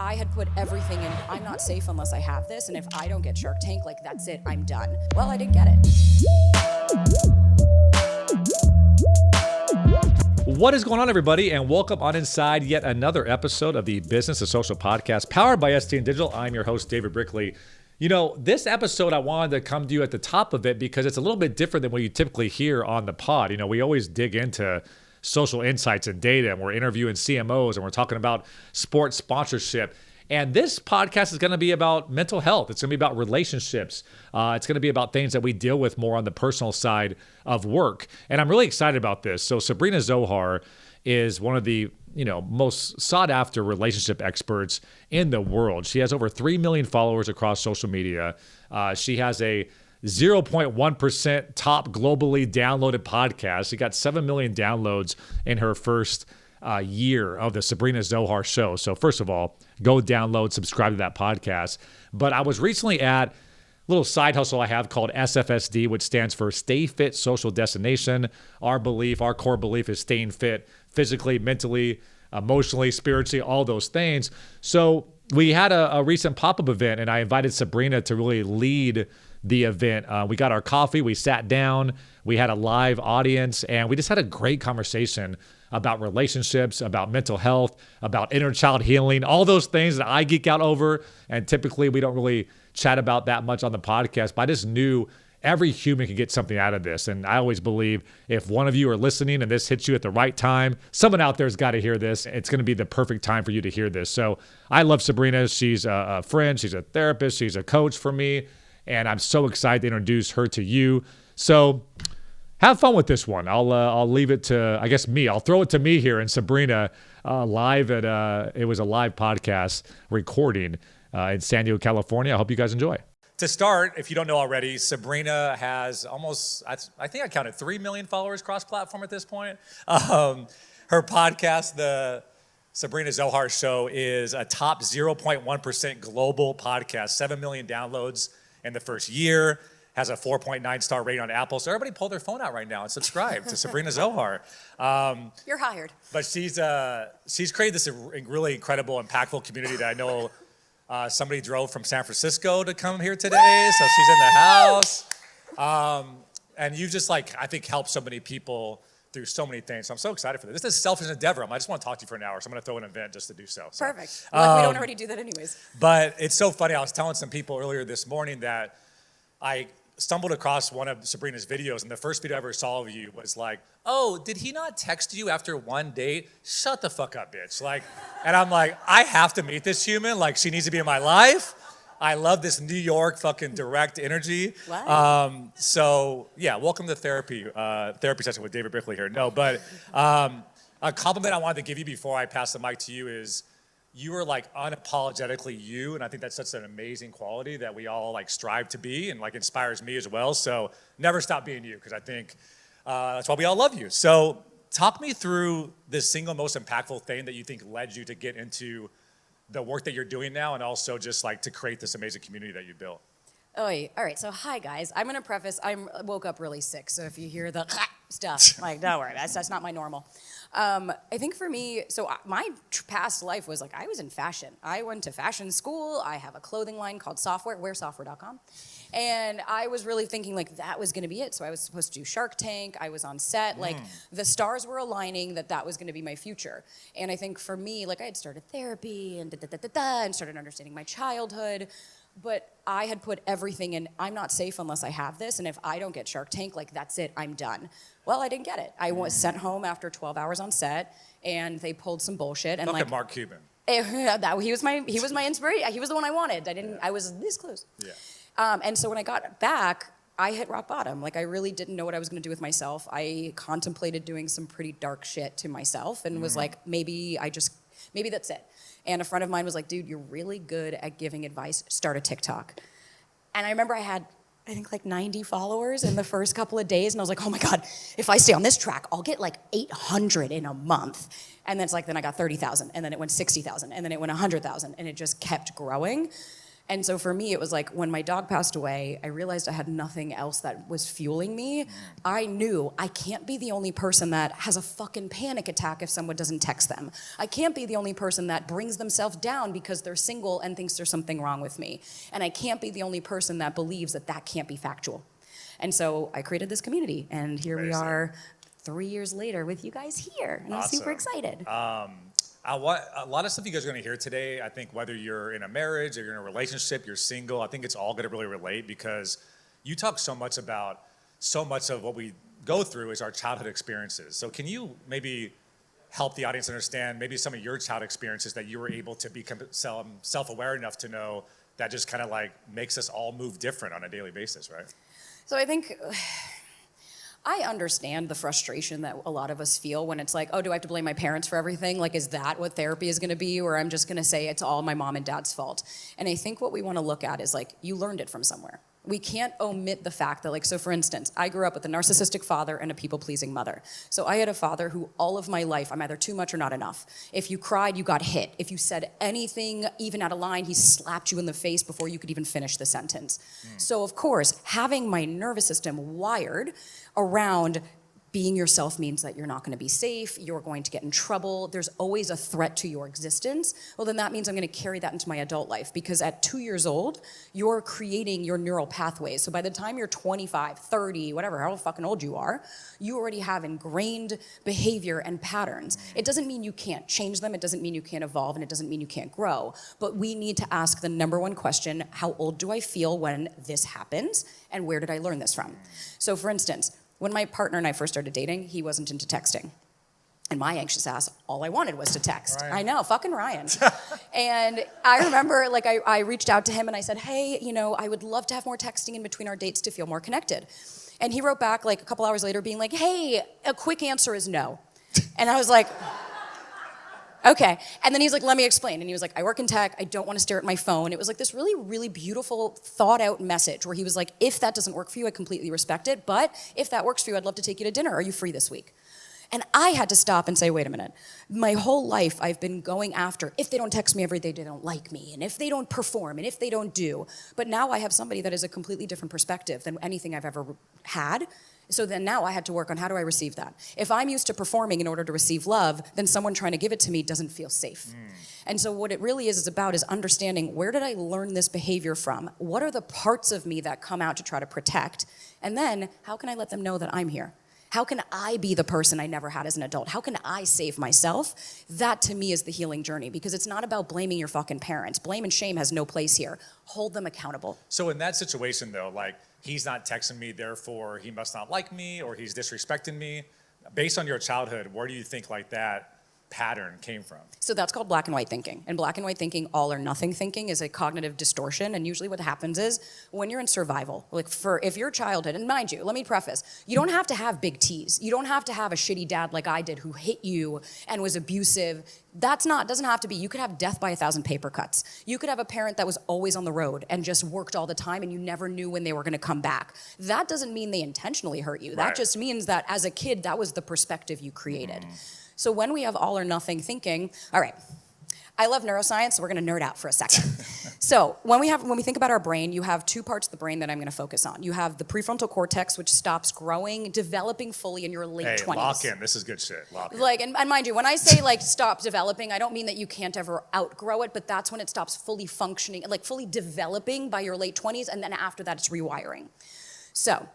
I had put everything in, I'm not safe unless I have this, and if I don't get Shark Tank, like, that's it, I'm done. Well, I didn't get it. What is going on, everybody, and welcome on inside yet another episode of the Business of Social podcast powered by STN Digital. I'm your host, David Brickley. You know, this episode, I wanted to come to you at the top of it because it's a little bit different than what you typically hear on the pod. You know, we always dig into social insights and data, and we're interviewing CMOs, and we're talking about sports sponsorship. And this podcast is going to be about mental health. It's going to be about relationships. It's going to be about things that we deal with more on the personal side of work. And I'm really excited about this. So Sabrina Zohar is one of the most sought after relationship experts in the world. She has over 3 million followers across social media. She has a 0.1% top globally downloaded podcast. She got 7 million downloads in her first year of the Sabrina Zohar show. So first of all, go download, subscribe to that podcast. But I was recently at a little side hustle I have called SFSD, which stands for Stay Fit Social Destination. Our core belief is staying fit physically, mentally, emotionally, spiritually, all those things. So we had a recent pop-up event, and I invited Sabrina to really lead the event. We got our coffee, we sat down, we had a live audience, and we just had a great conversation about relationships, about mental health, about inner child healing, all those things that I geek out over. And typically we don't really chat about that much on the podcast, but I just knew every human can get something out of this. And I always believe if one of you are listening and this hits you at the right time, someone out there's got to hear this. It's going to be the perfect time for you to hear this. So I love Sabrina. She's a friend. She's a therapist. She's a coach for me. And I'm so excited to introduce her to you. So have fun with this one. I'll leave it to, I guess, me. I'll throw it to me here and Sabrina live at, it was a live podcast recording in San Diego, California. I hope you guys enjoy. To start, if you don't know already, Sabrina has almost, I think I counted 3 million followers cross-platform at this point. Her podcast, the Sabrina Zohar Show, is a top 0.1% global podcast, 7 million downloads in the first year, has a 4.9 star rating on Apple. So everybody pull their phone out right now and subscribe to Sabrina Zohar. You're hired. But she's created this really incredible, impactful community that I know somebody drove from San Francisco to come here today. So she's in the house. And you just I think helped so many people through so many things. So I'm so excited for this. This is a selfish endeavor. I just want to talk to you for an hour. So I'm going to throw an event just to do so. Perfect. We don't already do that anyways. But it's so funny. I was telling some people earlier this morning that I stumbled across one of Sabrina's videos, and the first video I ever saw of you was like, oh, did he not text you after one date? Shut the fuck up, bitch. And I'm like, I have to meet this human. She needs to be in my life. I love this New York fucking direct energy. Wow. So yeah, welcome to therapy session with David Brickley here. No, but a compliment I wanted to give you before I pass the mic to you is you are unapologetically you, and I think that's such an amazing quality that we all strive to be, and inspires me as well. So never stop being you, because I think that's why we all love you. So talk me through the single most impactful thing that you think led you to get into the work that you're doing now, and also just to create this amazing community that you built. Oh, all right. So hi guys. I'm gonna preface. I woke up really sick, so if you hear the stuff, don't worry. That's not my normal. I think for me, so my past life was I was in fashion. I went to fashion school. I have a clothing line called wearsoftware.com. And I was really thinking that was gonna be it. So I was supposed to do Shark Tank. I was on set. The stars were aligning that was gonna be my future. And I think for me, I had started therapy and and started understanding my childhood. But I had put everything in, I'm not safe unless I have this, and if I don't get Shark Tank, that's it, I'm done. Well, I didn't get it. I was sent home after 12 hours on set, and they pulled some bullshit. And look at Mark Cuban. He was my inspiration. He was the one I wanted. I was this close. Yeah. And so when I got back, I hit rock bottom. I really didn't know what I was gonna do with myself. I contemplated doing some pretty dark shit to myself, and was maybe that's it. And a friend of mine was like, dude, you're really good at giving advice. Start a TikTok. And I remember I had, 90 followers in the first couple of days. And I was like, oh my God, if I stay on this track, I'll get 800 in a month. And then it's then I got 30,000. And then it went 60,000. And then it went 100,000. And it just kept growing. And so for me, it was like when my dog passed away, I realized I had nothing else that was fueling me. I knew I can't be the only person that has a fucking panic attack if someone doesn't text them. I can't be the only person that brings themselves down because they're single and thinks there's something wrong with me. And I can't be the only person that believes that that can't be factual. And so I created this community, and here we are 3 years later with you guys here. And I'm super excited. A lot of stuff you guys are going to hear today, I think whether you're in a marriage or you're in a relationship, you're single, I think it's all going to really relate because you talk so much about so much of what we go through is our childhood experiences. So can you maybe help the audience understand maybe some of your childhood experiences that you were able to become self-aware enough to know that just kind of like makes us all move different on a daily basis, right? So I think I understand the frustration that a lot of us feel when it's like, oh, do I have to blame my parents for everything? Like, is that what therapy is going to be? Or I'm just going to say it's all my mom and dad's fault. And I think what we want to look at is like, you learned it from somewhere. We can't omit the fact that, like, so for instance, I grew up with a narcissistic father and a people-pleasing mother. So I had a father who all of my life, I'm either too much or not enough. If you cried, you got hit. If you said anything, even out of line, he slapped you in the face before you could even finish the sentence. So of course, having my nervous system wired around being yourself means that you're not going to be safe, you're going to get in trouble, there's always a threat to your existence. Well, then that means I'm going to carry that into my adult life because at 2 years old, you're creating your neural pathways. So by the time you're 25, 30, whatever, how fucking old you are, you already have ingrained behavior and patterns. It doesn't mean you can't change them, it doesn't mean you can't evolve, and it doesn't mean you can't grow. But we need to ask the number one question, how old do I feel when this happens, and where did I learn this from? So for instance, when my partner and I first started dating, he wasn't into texting. And my anxious ass, all I wanted was to text. Ryan. I know, fucking Ryan. And I remember, like, I reached out to him and I said, hey, you know, I would love to have more texting in between our dates to feel more connected. And he wrote back, like, a couple hours later being like, hey, a quick answer is no. And I was like, okay. And then he's like, let me explain. And he was like, I work in tech. I don't want to stare at my phone. It was like this really, really beautiful, thought out message where he was like, if that doesn't work for you, I completely respect it. But if that works for you, I'd love to take you to dinner. Are you free this week? And I had to stop and say, wait a minute. My whole life, I've been going after, if they don't text me every day, they don't like me. And if they don't perform, and if they don't do. But now I have somebody that has a completely different perspective than anything I've ever had. So then now I had to work on how do I receive that? If I'm used to performing in order to receive love, then someone trying to give it to me doesn't feel safe. And so what it really is about is understanding, where did I learn this behavior from? What are the parts of me that come out to try to protect? And then how can I let them know that I'm here? How can I be the person I never had as an adult? How can I save myself? That to me is the healing journey, because it's not about blaming your fucking parents. Blame and shame has no place here. Hold them accountable. So in that situation though, like, he's not texting me, therefore he must not like me, or he's disrespecting me. Based on your childhood, where do you think like that pattern came from? So that's called black and white thinking. And black and white thinking, all or nothing thinking, is a cognitive distortion. And usually what happens is when you're in survival, like if your childhood, and mind you, let me preface, you don't have to have big T's. You don't have to have a shitty dad like I did who hit you and was abusive. Doesn't have to be. You could have death by 1,000 paper cuts. You could have a parent that was always on the road and just worked all the time and you never knew when they were going to come back. That doesn't mean they intentionally hurt you. That just means that as a kid, that was the perspective you created. So when we have all or nothing thinking, all right, I love neuroscience, so we're going to nerd out for a second. So when we think about our brain, you have two parts of the brain that I'm going to focus on. You have the prefrontal cortex, which stops growing, developing fully in your late 20s. Lock in. This is good shit. Lock in. Like, and mind you, when I say like stop developing, I don't mean that you can't ever outgrow it, but that's when it stops fully functioning, like fully developing by your late 20s, and then after that, it's rewiring. So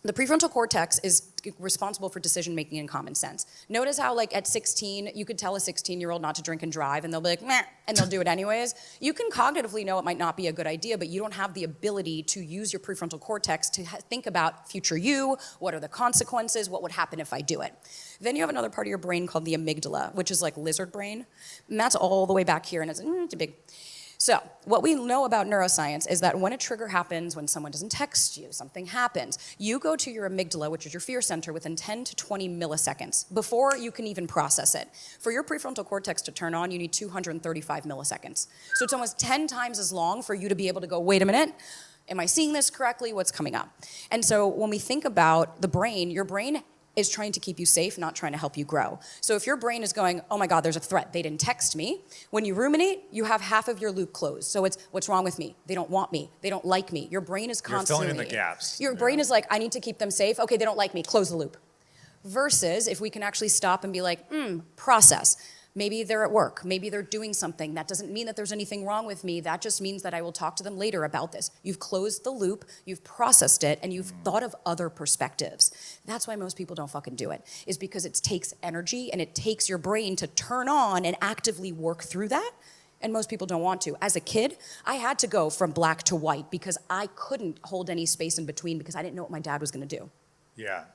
the prefrontal cortex is responsible for decision making and common sense. Notice how, like, at 16, you could tell a 16-year-old not to drink and drive, and they'll be like, meh, and they'll do it anyways. You can cognitively know it might not be a good idea, but you don't have the ability to use your prefrontal cortex to think about future you, what are the consequences, what would happen if I do it. Then you have another part of your brain called the amygdala, which is like lizard brain, and that's all the way back here, and it's a big. So what we know about neuroscience is that when a trigger happens, when someone doesn't text you, something happens, you go to your amygdala, which is your fear center, within 10 to 20 milliseconds before you can even process it. For your prefrontal cortex to turn on, you need 235 milliseconds. So it's almost 10 times as long for you to be able to go, wait a minute, am I seeing this correctly? What's coming up? And so when we think about the brain, your brain is trying to keep you safe, not trying to help you grow. So if your brain is going, oh my God, there's a threat, they didn't text me. When you ruminate, you have half of your loop closed. So it's, what's wrong with me? They don't want me. They don't like me. Your brain is constantly. You're filling in the gaps. Your brain is like, I need to keep them safe. Okay, they don't like me. Close the loop. Versus if we can actually stop and be like, process. Maybe they're at work. Maybe they're doing something. That doesn't mean that there's anything wrong with me. That just means that I will talk to them later about this. You've closed the loop, you've processed it, and you've thought of other perspectives. That's why most people don't fucking do it, is because it takes energy and it takes your brain to turn on and actively work through that. And most people don't want to. As a kid, I had to go from black to white because I couldn't hold any space in between because I didn't know what my dad was gonna do. Yeah.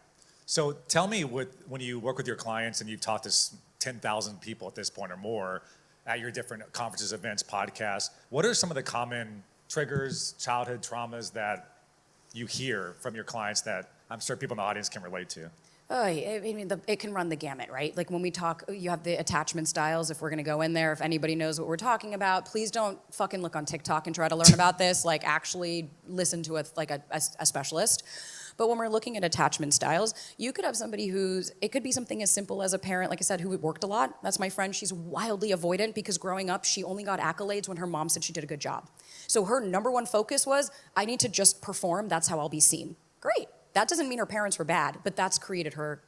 So tell me, when you work with your clients and you've taught this 10,000 people at this point or more at your different conferences, events, podcasts, what are some of the common triggers, childhood traumas that you hear from your clients that I'm sure people in the audience can relate to? Oh, I mean, it can run the gamut, right? Like when we talk, you have the attachment styles. If we're going to go in there, if anybody knows what we're talking about, please don't fucking look on TikTok and try to learn about this. Like actually listen to a specialist. But when we're looking at attachment styles, you could have somebody it could be something as simple as a parent, like I said, who worked a lot. That's my friend. She's wildly avoidant because growing up, she only got accolades when her mom said she did a good job. So her number one focus was, I need to just perform. That's how I'll be seen. Great. That doesn't mean her parents were bad, but that's created her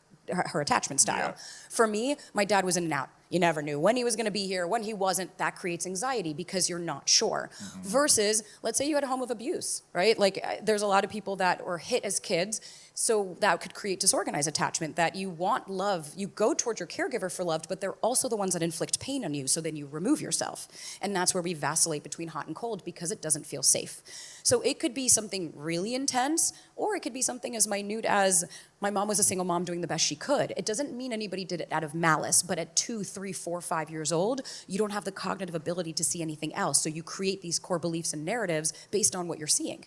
attachment style. Yeah. For me, my dad was in and out. You never knew when he was going to be here, when he wasn't. That creates anxiety because you're not sure. Versus, let's say you had a home of abuse, right? Like there's a lot of people that were hit as kids, so that could create disorganized attachment, that you want love. You go towards your caregiver for love, but they're also the ones that inflict pain on you, so then you remove yourself. And that's where we vacillate between hot and cold because it doesn't feel safe. So it could be something really intense, or it could be something as minute as my mom was a single mom doing the best she could. It doesn't mean anybody did it out of malice, but at 2, 3, 4, 5 years old, you don't have the cognitive ability to see anything else. So you create these core beliefs and narratives based on what you're seeing.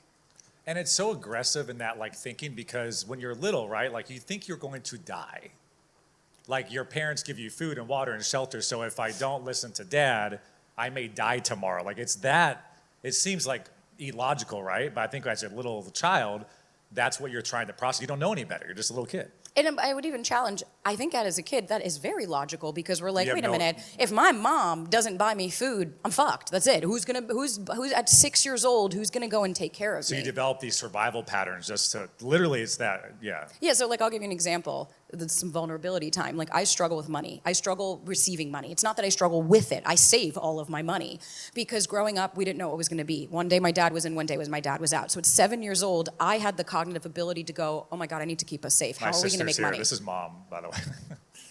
And it's so aggressive in that like thinking, because when you're little, right, like you think you're going to die. Like your parents give you food and water and shelter, so if I don't listen to dad, I may die tomorrow. Like it seems like illogical, right? But I think as a little child, that's what you're trying to process. You don't know any better. You're just a little kid. And I would even challenge, I think that as a kid, that is very logical because we're like, wait a minute, if my mom doesn't buy me food, I'm fucked. That's it. Who's at 6 years old, who's gonna go and take care of me? So you develop these survival patterns just to, literally it's that, yeah. Yeah, so like I'll give you an example. That's some vulnerability time. Like I struggle with money. I struggle receiving money. It's not that I struggle with it. I save all of my money because growing up, we didn't know what it was gonna be. One day my dad was in, one day my dad was out. So at 7 years old, I had the cognitive ability to go, oh my God, I need to keep us safe. How are we gonna make money? This is mom, by the way.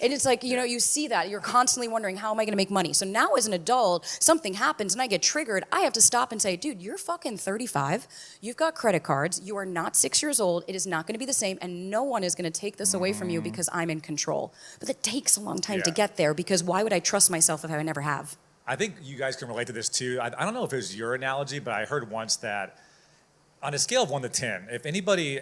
And it's like, you know, you see that. You're constantly wondering, how am I going to make money? So now as an adult, something happens and I get triggered. I have to stop and say, dude, you're fucking 35. You've got credit cards. You are not 6 years old. It is not going to be the same. And no one is going to take this away from you because I'm in control. But it takes a long time to get there because why would I trust myself if I never have? I think you guys can relate to this too. I don't know if it was your analogy, but I heard once that on a scale of 1 to 10, if anybody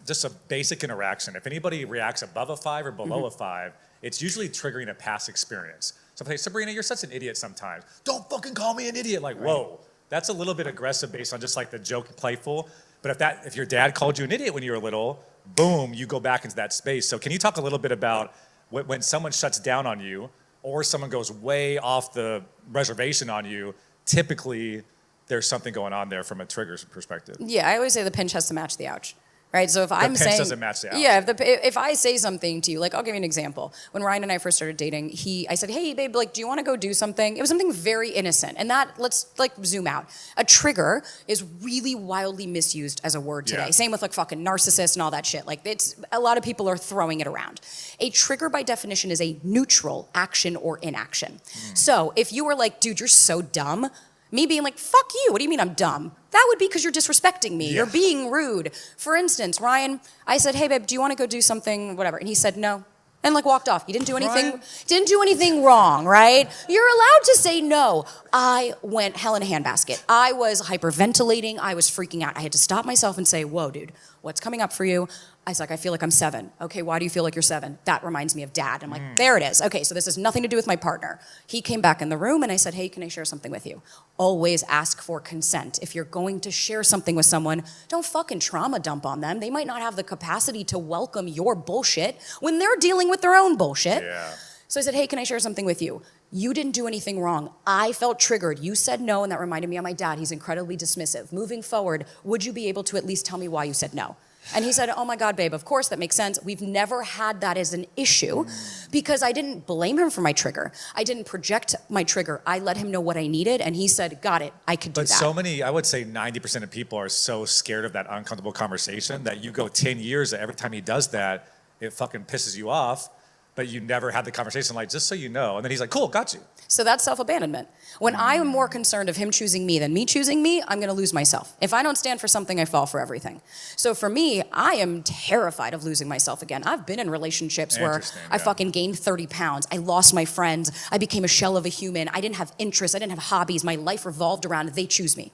just a basic interaction, if anybody reacts above a 5 or below a 5, it's usually triggering a past experience. So if I say, Sabrina, you're such an idiot sometimes. Don't fucking call me an idiot. Like, whoa, that's a little bit aggressive based on just like the joke, playful. But if your dad called you an idiot when you were little, boom, you go back into that space. So can you talk a little bit about when someone shuts down on you or someone goes way off the reservation on you, typically there's something going on there from a trigger perspective. Yeah, I always say the pinch has to match the ouch. Right, so if I'm saying, doesn't match the ouch. Yeah, if I say something to you, like I'll give you an example. When Ryan and I first started dating, I said, hey babe, like, do you want to go do something? It was something very innocent, and that let's like zoom out. A trigger is really wildly misused as a word today. Yeah. Same with like fucking narcissist and all that shit. Like a lot of people are throwing it around. A trigger by definition is a neutral action or inaction. So if you were like, dude, you're so dumb. Me being like, fuck you, what do you mean I'm dumb? That would be because you're disrespecting me. Yeah. You're being rude. For instance, Ryan, I said, hey babe, do you want to go do something, whatever? And he said no. And like walked off. He didn't do anything wrong, right? You're allowed to say no. I went hell in a handbasket. I was hyperventilating. I was freaking out. I had to stop myself and say, whoa, dude, what's coming up for you? I was like, I feel like I'm 7. Okay, why do you feel like you're 7? That reminds me of dad. I'm like, there it is. Okay, so this has nothing to do with my partner. He came back in the room and I said, hey, can I share something with you? Always ask for consent. If you're going to share something with someone, don't fucking trauma dump on them. They might not have the capacity to welcome your bullshit when they're dealing with their own bullshit. Yeah. So I said, hey, can I share something with you? You didn't do anything wrong. I felt triggered. You said no, and that reminded me of my dad. He's incredibly dismissive. Moving forward, would you be able to at least tell me why you said no? And he said, oh my God, babe, of course, that makes sense. We've never had that as an issue because I didn't blame him for my trigger. I didn't project my trigger. I let him know what I needed, and he said, got it, I could do that. But so many, I would say 90% of people are so scared of that uncomfortable conversation that you go 10 years that every time he does that, it fucking pisses you off, but you never had the conversation like, just so you know. And then he's like, cool, got you. So that's self-abandonment. When I am more concerned of him choosing me than me choosing me, I'm going to lose myself. If I don't stand for something, I fall for everything. So for me, I am terrified of losing myself again. I've been in relationships where I fucking gained 30 pounds. I lost my friends. I became a shell of a human. I didn't have interests. I didn't have hobbies. My life revolved around they choose me.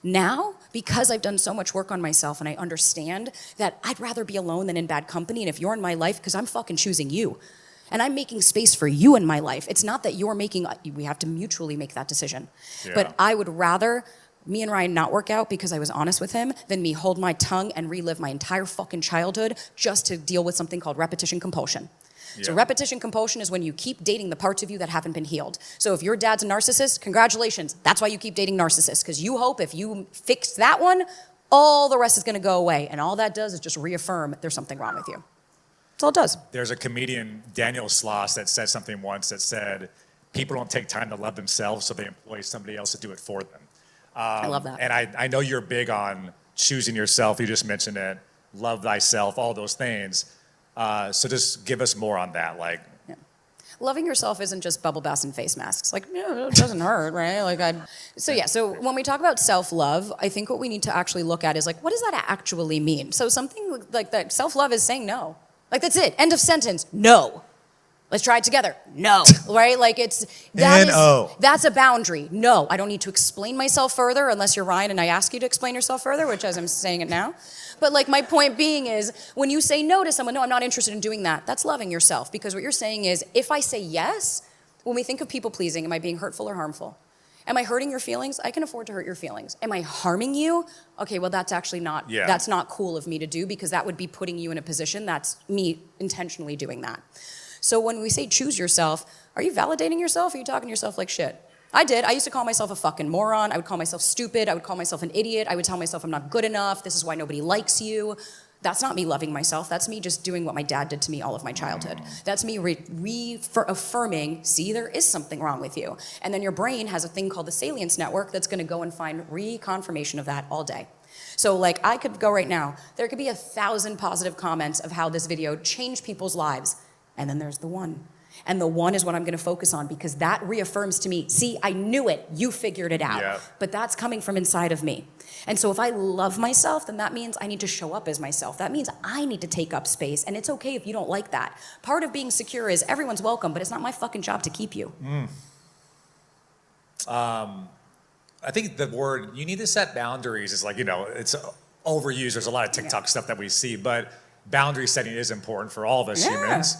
Now, because I've done so much work on myself and I understand that I'd rather be alone than in bad company, and if you're in my life, because I'm fucking choosing you. And I'm making space for you in my life. It's not that you're making, we have to mutually make that decision. Yeah. But I would rather me and Ryan not work out because I was honest with him than me hold my tongue and relive my entire fucking childhood just to deal with something called repetition compulsion. Yeah. So repetition compulsion is when you keep dating the parts of you that haven't been healed. So if your dad's a narcissist, congratulations. That's why you keep dating narcissists, because you hope if you fix that one, all the rest is gonna go away. And all that does is just reaffirm there's something wrong with you. That's all it does. There's a comedian, Daniel Sloss, that said something once that said, people don't take time to love themselves, so they employ somebody else to do it for them. I love that. And I know you're big on choosing yourself. You just mentioned it. Love thyself, all those things. So just give us more on that. Like, yeah. Loving yourself isn't just bubble baths and face masks. Like, no, it doesn't hurt, right? So when we talk about self-love, I think what we need to actually look at is like, what does that actually mean? So something like that, self-love is saying no. Like, that's it. End of sentence. No. Let's try it together. No. Right? Like, that's a boundary. No. I don't need to explain myself further unless you're Ryan and I ask you to explain yourself further, which as I'm saying it now. But like, my point being is when you say no to someone, no, I'm not interested in doing that. That's loving yourself, because what you're saying is if I say yes, when we think of people pleasing, am I being hurtful or harmful? Am I hurting your feelings? I can afford to hurt your feelings. Am I harming you? Okay, well, that's actually not, that's not cool of me to do, because that would be putting you in a position that's me intentionally doing that. So when we say choose yourself, are you validating yourself, or are you talking to yourself like shit? I did. I used to call myself a fucking moron. I would call myself stupid. I would call myself an idiot. I would tell myself I'm not good enough. This is why nobody likes you. That's not me loving myself. That's me just doing what my dad did to me all of my childhood. That's me reaffirming, see, there is something wrong with you. And then your brain has a thing called the salience network that's going to go and find reconfirmation of that all day. So like, I could go right now. There could be 1,000 positive comments of how this video changed people's lives. And then there's the one. And the one is what I'm going to focus on, because that reaffirms to me, see, I knew it. You figured it out. Yeah. But that's coming from inside of me. And so if I love myself, then that means I need to show up as myself. That means I need to take up space. And it's okay if you don't like that. Part of being secure is everyone's welcome, but it's not my fucking job to keep you. I think the word, you need to set boundaries is like, it's overused. There's a lot of TikTok stuff that we see, but boundary setting is important for all of us humans.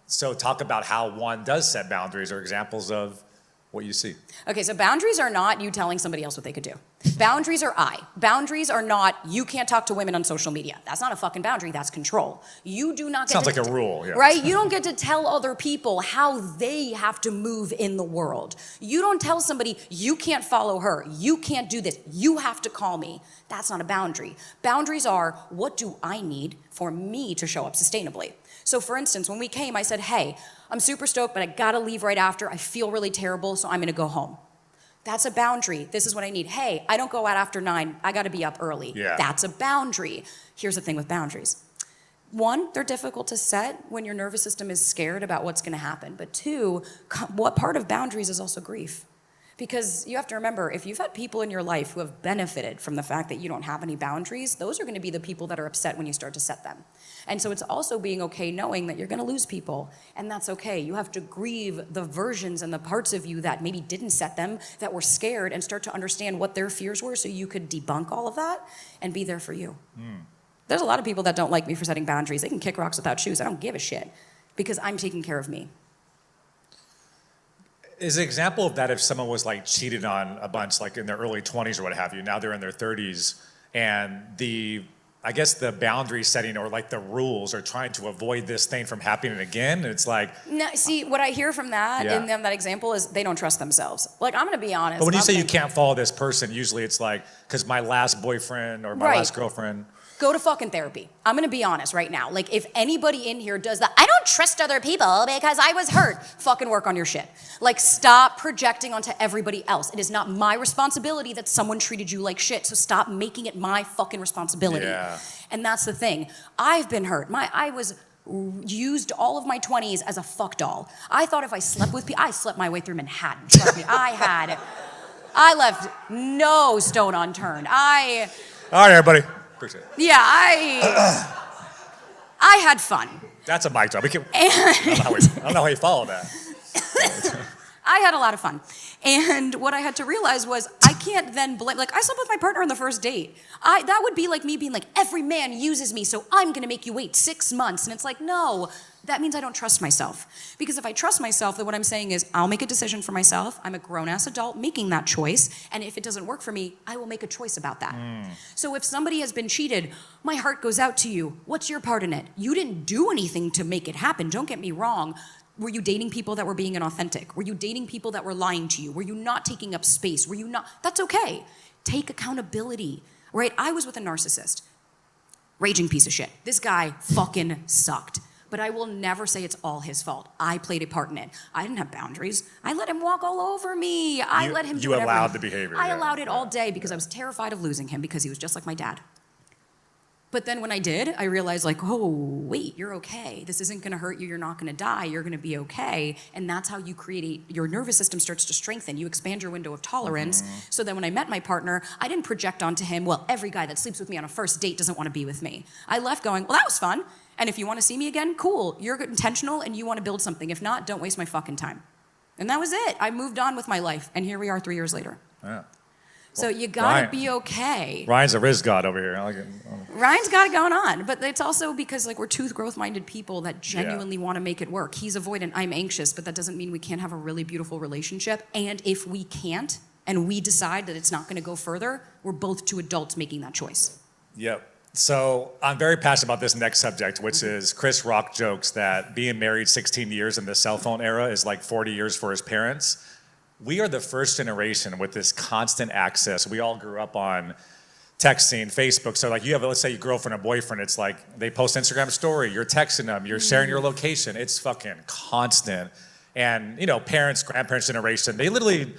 So talk about how one does set boundaries, or examples of what you see. Okay, so boundaries are not you telling somebody else what they could do. Boundaries are Boundaries are not, you can't talk to women on social media. That's not a fucking boundary, that's control. You do not get Sounds like a rule, yeah. Right? You don't get to tell other people how they have to move in the world. You don't tell somebody, you can't follow her, you can't do this, you have to call me. That's not a boundary. Boundaries are, what do I need for me to show up sustainably? So for instance, when we came, I said, hey, I'm super stoked, but I gotta leave right after. I feel really terrible, so I'm gonna go home. That's a boundary. This is what I need. Hey, I don't go out after 9. I gotta be up early. Yeah. That's a boundary. Here's the thing with boundaries. 1, they're difficult to set when your nervous system is scared about what's gonna happen. But 2, what part of boundaries is also grief? Because you have to remember, if you've had people in your life who have benefited from the fact that you don't have any boundaries, those are going to be the people that are upset when you start to set them. And so it's also being okay knowing that you're going to lose people, and that's okay. You have to grieve the versions and the parts of you that maybe didn't set them, that were scared, and start to understand what their fears were so you could debunk all of that and be there for you. There's a lot of people that don't like me for setting boundaries. They can kick rocks without shoes. I don't give a shit because I'm taking care of me. Is an example of that if someone was like cheated on a bunch, like in their early 20s or what have you, now they're in their 30s, and I guess the boundary setting or like the rules are trying to avoid this thing from happening again. And it's like, no, see, what I hear from that Yeah. in them, that example is they don't trust themselves. Like, I'm going to be honest. but when you say you thinking, can't follow this person, usually it's like, because my last boyfriend or my Right. last girlfriend. go to fucking therapy. I'm going to be honest right now. Like, if anybody in here does that, I don't trust other people because I was hurt. Fucking work on your shit. Like, stop projecting onto everybody else. It is not my responsibility that someone treated you like shit. So stop making it my fucking responsibility. Yeah. And that's the thing. I've been hurt. I was used all of my 20s as a fuck doll. I thought if I slept with people, I slept my way through Manhattan. Trust me, I left no stone unturned. All right, everybody. Appreciate it. Yeah, I had fun. That's a mic drop. I don't know how you follow that. I had a lot of fun. And what I had to realize was I can't then blame, like I slept with my partner on the first date. That would be like me being like, every man uses me, so I'm gonna make you wait 6 months. And it's like, no, that means I don't trust myself. Because if I trust myself, then what I'm saying is I'll make a decision for myself. I'm a grown-ass adult making that choice. And if it doesn't work for me, I will make a choice about that. So if somebody has been cheated, my heart goes out to you. What's your part in it? You didn't do anything to make it happen. Don't get me wrong. Were you dating people that were being inauthentic? Were you dating people that were lying to you? Were you not taking up space? Were you not? That's okay. Take accountability, right? I was with a narcissist. Raging piece of shit. This guy fucking sucked. But I will never say it's all his fault. I played a part in it. I didn't have boundaries. I let him walk all over me. I let him do whatever. You allowed the behavior. I allowed it all day because I was terrified of losing him because he was just like my dad. But then when I did, I realized like, oh, wait, you're okay. This isn't gonna hurt you. You're not gonna die. You're gonna be okay. And that's how you create, your nervous system starts to strengthen. You expand your window of tolerance. So then when I met my partner, I didn't project onto him, well, every guy that sleeps with me on a first date doesn't wanna be with me. I left going, well, that was fun. And if you wanna see me again, cool. You're intentional and you wanna build something. If not, don't waste my fucking time. And that was it. I moved on with my life. And here we are 3 years later. Yeah. So you gotta be okay. Ryan's a Riz god over here. I like it. Ryan's got it going on, but it's also because like we're two growth-minded people that genuinely want to make it work. He's avoidant, I'm anxious, but that doesn't mean we can't have a really beautiful relationship. And if we can't, and we decide that it's not going to go further, we're both two adults making that choice. Yep. So I'm very passionate about this next subject, which is Chris Rock jokes that being married 16 years in the cell phone era is like 40 years for his parents. We are the first generation with this constant access. We all grew up on texting, Facebook. So like you have, let's say, your girlfriend or boyfriend, it's like they post Instagram story, you're texting them, you're sharing your location. It's fucking constant. And you know, parents, grandparents generation, they literally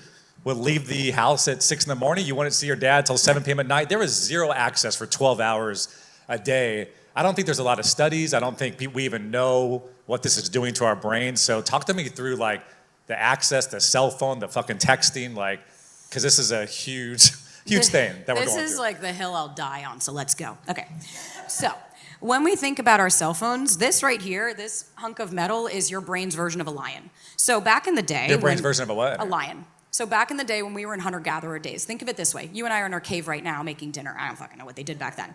would leave the house at 6 a.m. You wouldn't see your dad till 7 p.m. at night. There was zero access for 12 hours a day. I don't think there's a lot of studies. I don't think we even know what this is doing to our brains. So talk to me through like the access, the cell phone, the fucking texting, like, because this is a huge thing that we're going through. This is like the hill I'll die on, so let's go. Okay, so when we think about our cell phones, this right here, this hunk of metal is your brain's version of a lion. So back in the day... Your brain's version of a what? A lion. So back in the day when we were in hunter-gatherer days, think of it this way. You and I are in our cave right now making dinner. I don't fucking know what they did back then.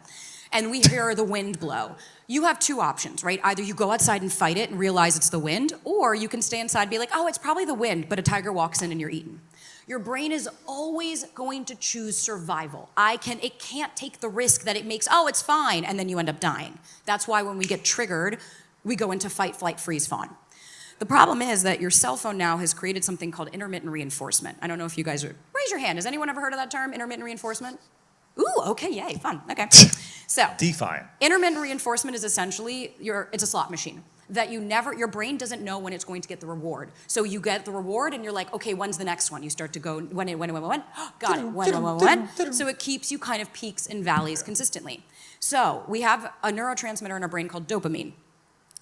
And we hear the wind blow. You have two options, right? Either you go outside and fight it and realize it's the wind, or you can stay inside and be like, oh, it's probably the wind, but a tiger walks in and you're eaten. Your brain is always going to choose survival. It can't take the risk that it makes, oh, it's fine, and then you end up dying. That's why when we get triggered, we go into fight, flight, freeze, fawn. The problem is that your cell phone now has created something called intermittent reinforcement. I don't know if you guys raise your hand. Has anyone ever heard of that term, intermittent reinforcement? Ooh, okay, yay, fun, okay. So, define. Intermittent reinforcement is essentially, it's a slot machine that your brain doesn't know when it's going to get the reward. So you get the reward and you're like, okay, when's the next one? You start to go, when, got it, when. So it keeps you kind of peaks and valleys consistently. So we have a neurotransmitter in our brain called dopamine.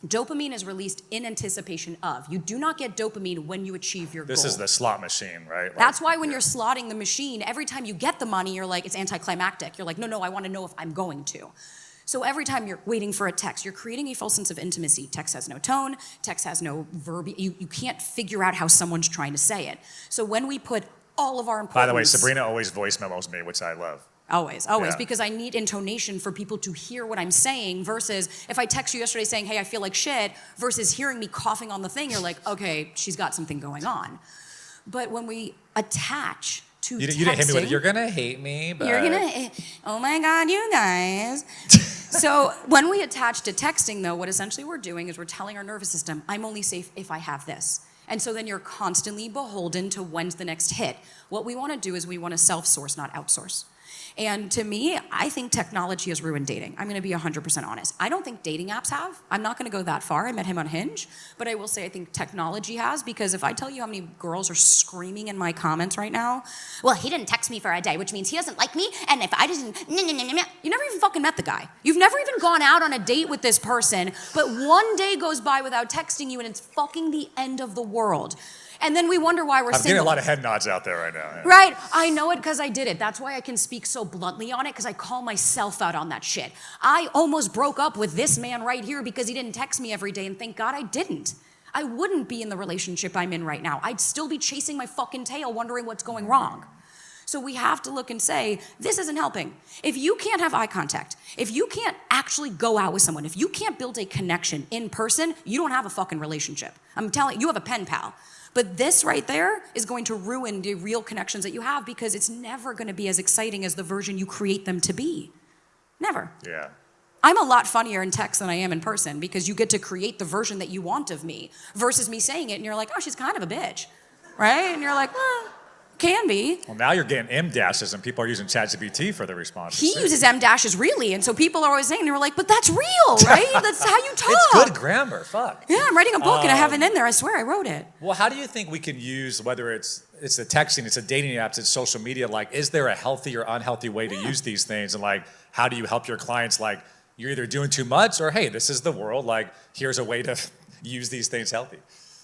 Dopamine is released in anticipation of. You do not get dopamine when you achieve your goal. This is the slot machine, right? Like, that's why when you're slotting the machine, every time you get the money, you're like, it's anticlimactic. You're like, no, I want to know if I'm going to. So every time you're waiting for a text, you're creating a false sense of intimacy. Text has no tone, text has no verb. You can't figure out how someone's trying to say it. So when we put all of our importance... By the way, Sabrina always voice memos me, which I love. Always, Yeah. because I need intonation for people to hear what I'm saying versus if I text you yesterday saying, hey, I feel like shit, versus hearing me coughing on the thing, you're like, okay, she's got something going on. But when we attach to texting. You didn't hit me with, you're going to hate me, but. Oh my God, you guys. So when we attach to texting, though, what essentially we're doing is we're telling our nervous system, I'm only safe if I have this. And so then you're constantly beholden to when's the next hit. What we want to do is we want to self-source, not outsource. And to me, I think technology has ruined dating. I'm going to be 100% honest. I don't think dating apps have. I'm not going to go that far. I met him on Hinge. But I will say I think technology has, because if I tell you how many girls are screaming in my comments right now, well, he didn't text me for a day, which means he doesn't like me. And if I didn't, you never even fucking met the guy. You've never even gone out on a date with this person. But one day goes by without texting you and it's fucking the end of the world. And then we wonder why we're I'm single. getting a lot of head nods out there right now. Yeah. Right? I know it because I did it. That's why I can speak so bluntly on it, because I call myself out on that shit. I almost broke up with this man right here because he didn't text me every day, and thank God I didn't. I wouldn't be in the relationship I'm in right now. I'd still be chasing my fucking tail wondering what's going wrong. So we have to look and say, this isn't helping. If you can't have eye contact, if you can't actually go out with someone, if you can't build a connection in person, you don't have a fucking relationship. I'm telling you, you have a pen pal. But this right there is going to ruin the real connections that you have, because it's never going to be as exciting as the version you create them to be. Never. Yeah. I'm a lot funnier in text than I am in person, because you get to create the version that you want of me versus me saying it and you're like, oh, she's kind of a bitch, right? And you're like, well, can be. Well, now you're getting M dashes and people are using ChatGPT for the responses. He uses M dashes really, and so people are always saying, they were like, but that's real, right? That's how you talk. It's good grammar, fuck. Yeah, I'm writing a book and I have it in there. I swear I wrote it. Well, how do you think we can use, whether it's the texting, it's the dating apps, it's social media, like, is there a healthy or unhealthy way to use these things? And like, how do you help your clients, like, you're either doing too much or, hey, this is the world, like, here's a way to use these things healthy.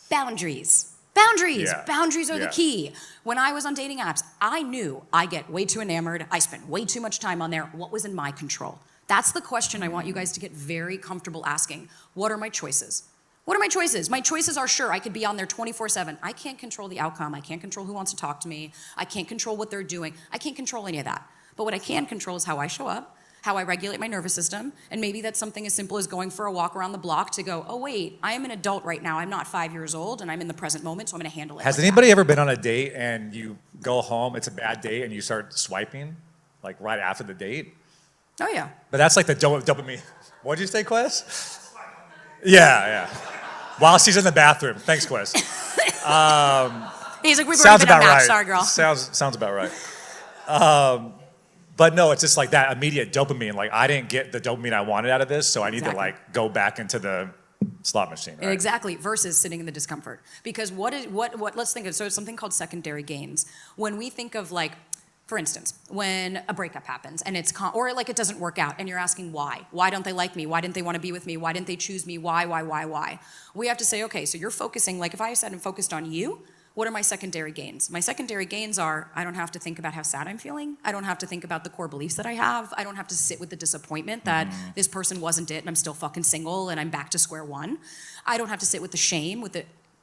Boundaries. Boundaries. Yeah. Boundaries are the Yeah. key. When I was on dating apps, I knew I get way too enamored. I spent way too much time on there. What was in my control? That's the question I want you guys to get very comfortable asking. What are my choices? What are my choices? My choices are, sure, I could be on there 24/7. I can't control the outcome. I can't control who wants to talk to me. I can't control what they're doing. I can't control any of that. But what I can control is how I show up, how I regulate my nervous system, and maybe that's something as simple as going for a walk around the block to go, oh wait, I am an adult right now. I'm not 5 years old, and I'm in the present moment, so I'm going to handle it. Has like anybody that. ever been on a date and you go home, it's a bad date, and you start swiping, like right after the date? Oh yeah. But that's like the dopamine. What'd you say, Quest? Yeah. While she's in the bathroom. Thanks, Quest. He's like, we've Sounds already been about unmatched. right. Sorry, girl. Sounds about right. But no, it's just like that immediate dopamine. Like, I didn't get the dopamine I wanted out of this, so I need to like go back into the slot machine. Right? Exactly, versus sitting in the discomfort. Because let's think of, so it's something called secondary gains. When we think of, like, for instance, when a breakup happens and or like it doesn't work out and you're asking why? Why don't they like me? Why didn't they want to be with me? Why didn't they choose me? Why? We have to say, okay, so you're focusing, like if I said I'm focused on you, what are my secondary gains? My secondary gains are, I don't have to think about how sad I'm feeling. I don't have to think about the core beliefs that I have. I don't have to sit with the disappointment that this person wasn't it and I'm still fucking single and I'm back to square one. I don't have to sit with the shame,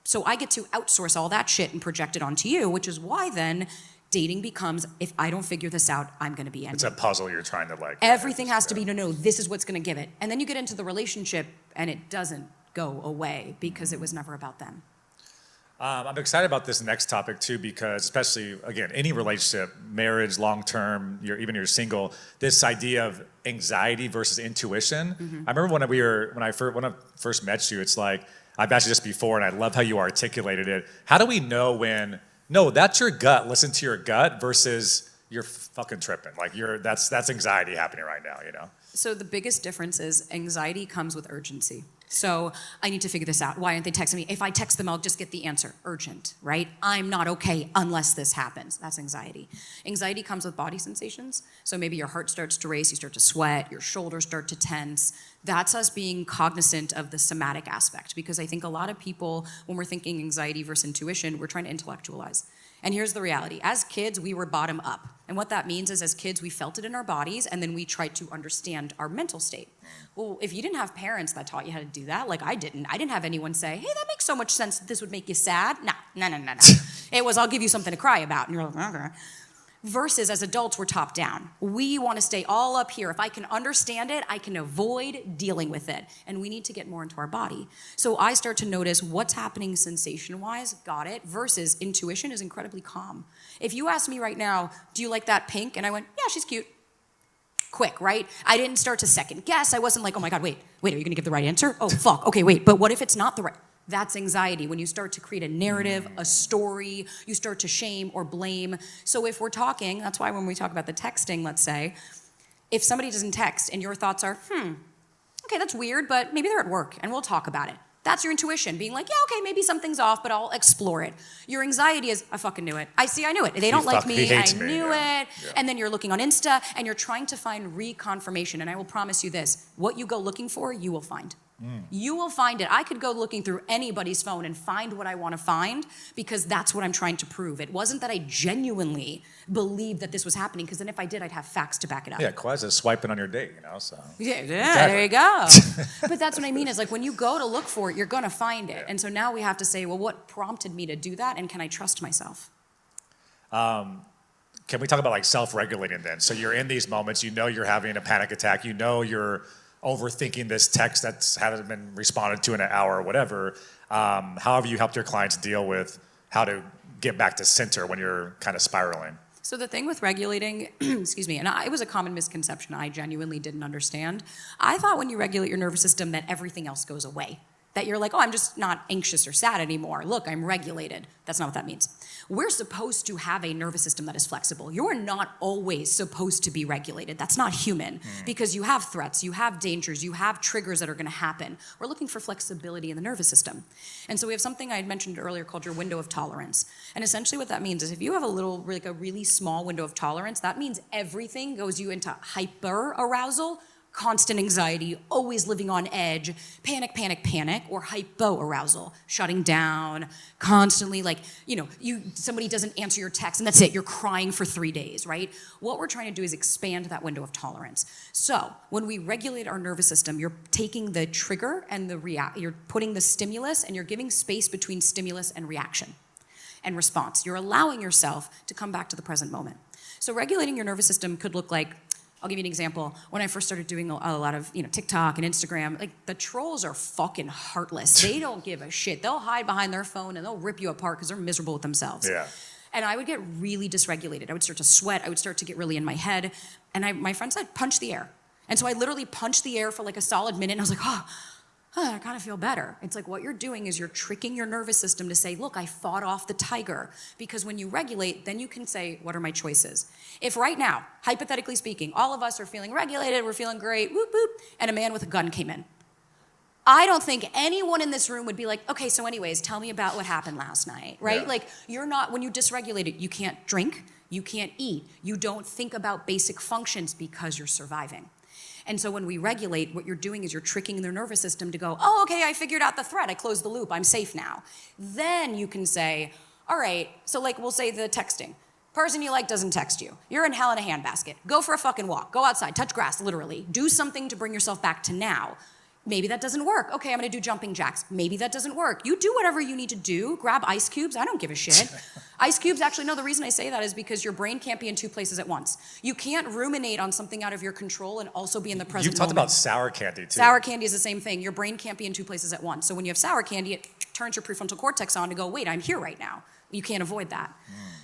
so I get to outsource all that shit and project it onto you, which is why then dating becomes, if I don't figure this out, I'm going to be ended. It's a puzzle you're trying to like. Everything has to be to know this is what's going to give it. And then you get into the relationship and it doesn't go away because it was never about them. I'm excited about this next topic too, because especially, again, any relationship, marriage, long-term, even you're single, this idea of anxiety versus intuition. I remember when I first met you, it's like, I've asked you this before and I love how you articulated it. How do we know when, no, that's your gut, listen to your gut, versus you're fucking tripping. Like that's anxiety happening right now, you know? So the biggest difference is anxiety comes with urgency. So I need to figure this out. Why aren't they texting me? If I text them, I'll just get the answer. Urgent, right? I'm not okay unless this happens. That's anxiety. Anxiety comes with body sensations. So maybe your heart starts to race, you start to sweat, your shoulders start to tense. That's us being cognizant of the somatic aspect, because I think a lot of people, when we're thinking anxiety versus intuition, we're trying to intellectualize. And here's the reality. As kids, we were bottom up. And what that means is as kids, we felt it in our bodies, and then we tried to understand our mental state. Well, if you didn't have parents that taught you how to do that, like I didn't have anyone say, hey, that makes so much sense that this would make you sad. No. It was, I'll give you something to cry about. And you're like, okay. Versus as adults, we're top down. We want to stay all up here. If I can understand it, I can avoid dealing with it. And we need to get more into our body. So I start to notice what's happening sensation-wise, got it, versus intuition is incredibly calm. If you ask me right now, do you like that pink? And I went, yeah, she's cute. Quick, right? I didn't start to second guess. I wasn't like, oh my God, wait, are you gonna give the right answer? Oh, fuck, okay, wait, but what if it's not the right? That's anxiety. When you start to create a narrative, a story, you start to shame or blame. So if we're talking, that's why when we talk about the texting, let's say, if somebody doesn't text and your thoughts are, okay, that's weird, but maybe they're at work and we'll talk about it. That's your intuition, being like, yeah, okay, maybe something's off, but I'll explore it. Your anxiety is, I fucking knew it. I knew it. They don't like me, I knew it. Yeah. And then you're looking on Insta and you're trying to find reconfirmation. And I will promise you this, what you go looking for, you will find. You will find it. I could go looking through anybody's phone and find what I want to find because that's what I'm trying to prove. It wasn't that I genuinely believed that this was happening, because then if I did, I'd have facts to back it up. Yeah, Quez is swiping on your date, so. Yeah, exactly. There you go. But that's what I mean is like when you go to look for it, you're going to find it. Yeah. And so now we have to say, well, what prompted me to do that, and can I trust myself? Can we talk about like self-regulating then? So you're in these moments, you know you're having a panic attack, you know you're overthinking this text that hasn't been responded to in an hour or whatever. How have you helped your clients deal with how to get back to center when you're kind of spiraling? So the thing with regulating, excuse me, and it was a common misconception I genuinely didn't understand. I thought when you regulate your nervous system that everything else goes away. That you're like, oh, I'm just not anxious or sad anymore. Look, I'm regulated. That's not what that means. We're supposed to have a nervous system that is flexible. You're not always supposed to be regulated. That's not human, because you have threats, you have dangers, you have triggers that are going to happen. We're looking for flexibility in the nervous system. And so we have something I had mentioned earlier called your window of tolerance. And essentially what that means is if you have a really small window of tolerance, that means everything goes you into hyper arousal, constant anxiety, always living on edge, panic, panic, panic, or hypo-arousal, shutting down, constantly somebody doesn't answer your text and that's it, you're crying for 3 days, right? What we're trying to do is expand that window of tolerance. So when we regulate our nervous system, you're taking the trigger and you're putting the stimulus and you're giving space between stimulus and reaction and response. You're allowing yourself to come back to the present moment. So regulating your nervous system could look like, I'll give you an example. When I first started doing a lot of TikTok and Instagram, like the trolls are fucking heartless. They don't give a shit. They'll hide behind their phone and they'll rip you apart because they're miserable with themselves. Yeah. And I would get really dysregulated. I would start to sweat. I would start to get really in my head. And my friend said, punch the air. And so I literally punched the air for like a solid minute. And I was like, I kind of feel better. It's like what you're doing is you're tricking your nervous system to say, look, I fought off the tiger. Because when you regulate, then you can say, what are my choices? If right now, hypothetically speaking, all of us are feeling regulated, we're feeling great, whoop, whoop, and a man with a gun came in. I don't think anyone in this room would be like, okay, so anyways, tell me about what happened last night, right? Yeah. Like you're not, when you dysregulate it, you can't drink, you can't eat, you don't think about basic functions because you're surviving. And so when we regulate, what you're doing is you're tricking their nervous system to go, oh, okay, I figured out the threat. I closed the loop. I'm safe now. Then you can say, all right, so like we'll say the texting. Person you like doesn't text you. You're in hell in a handbasket. Go for a fucking walk. Go outside. Touch grass, literally. Do something to bring yourself back to now. Maybe that doesn't work. Okay, I'm gonna do jumping jacks. Maybe that doesn't work. You do whatever you need to do. Grab ice cubes. I don't give a shit. Ice cubes, actually, no, the reason I say that is because your brain can't be in two places at once. You can't ruminate on something out of your control and also be in the present moment. You talked about sour candy, too. Sour candy is the same thing. Your brain can't be in two places at once. So when you have sour candy, it turns your prefrontal cortex on to go, wait, I'm here right now. You can't avoid that.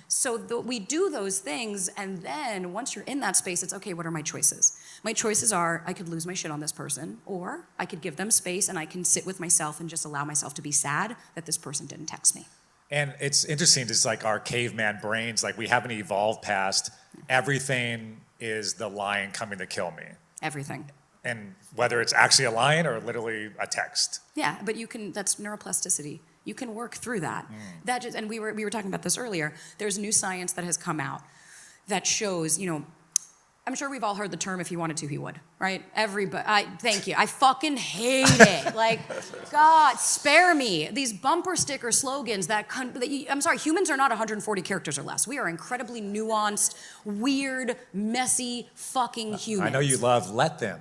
So we do those things, and then once you're in that space, it's okay, what are my choices? My choices are, I could lose my shit on this person, or I could give them space and I can sit with myself and just allow myself to be sad that this person didn't text me. And it's interesting, just like our caveman brains, like we haven't evolved past everything is the lion coming to kill me. Everything. And whether it's actually a lion or literally a text. Yeah, but that's neuroplasticity. You can work through that. And we were talking about this earlier. There's new science that has come out that shows, I'm sure we've all heard the term, if he wanted to, he would, right? Everybody, thank you. I fucking hate it. Like, God, spare me. These bumper sticker slogans I'm sorry, humans are not 140 characters or less. We are incredibly nuanced, weird, messy fucking humans. I know you love let them.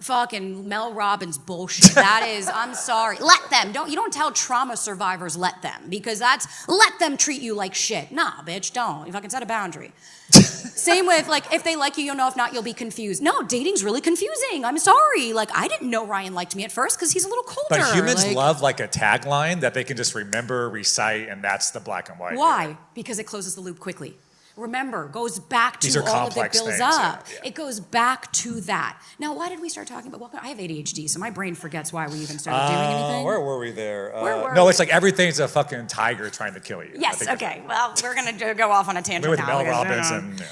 fucking Mel Robbins bullshit. That is, I'm sorry. Let them. You don't tell trauma survivors let them, because that's let them treat you like shit. Nah, bitch, don't. You fucking set a boundary. Same with, like, if they like you, you'll know. If not, you'll be confused. No, dating's really confusing. I'm sorry. Like, I didn't know Ryan liked me at first because he's a little colder. But humans love like a tagline that they can just remember, recite, and that's the black and white. Why? Yeah. Because it closes the loop quickly. Remember, goes back These to are all of it complex builds things, up. yeah. It goes back to that. Now, why did we start talking about, well, I have ADHD, so my brain forgets why we even started doing anything. Where were we there? Where were no, we? it's like everything's a fucking tiger trying to kill you. Yes, okay. Well, we're going to go off on a tangent With now. Mel because, Robbins and... Yeah.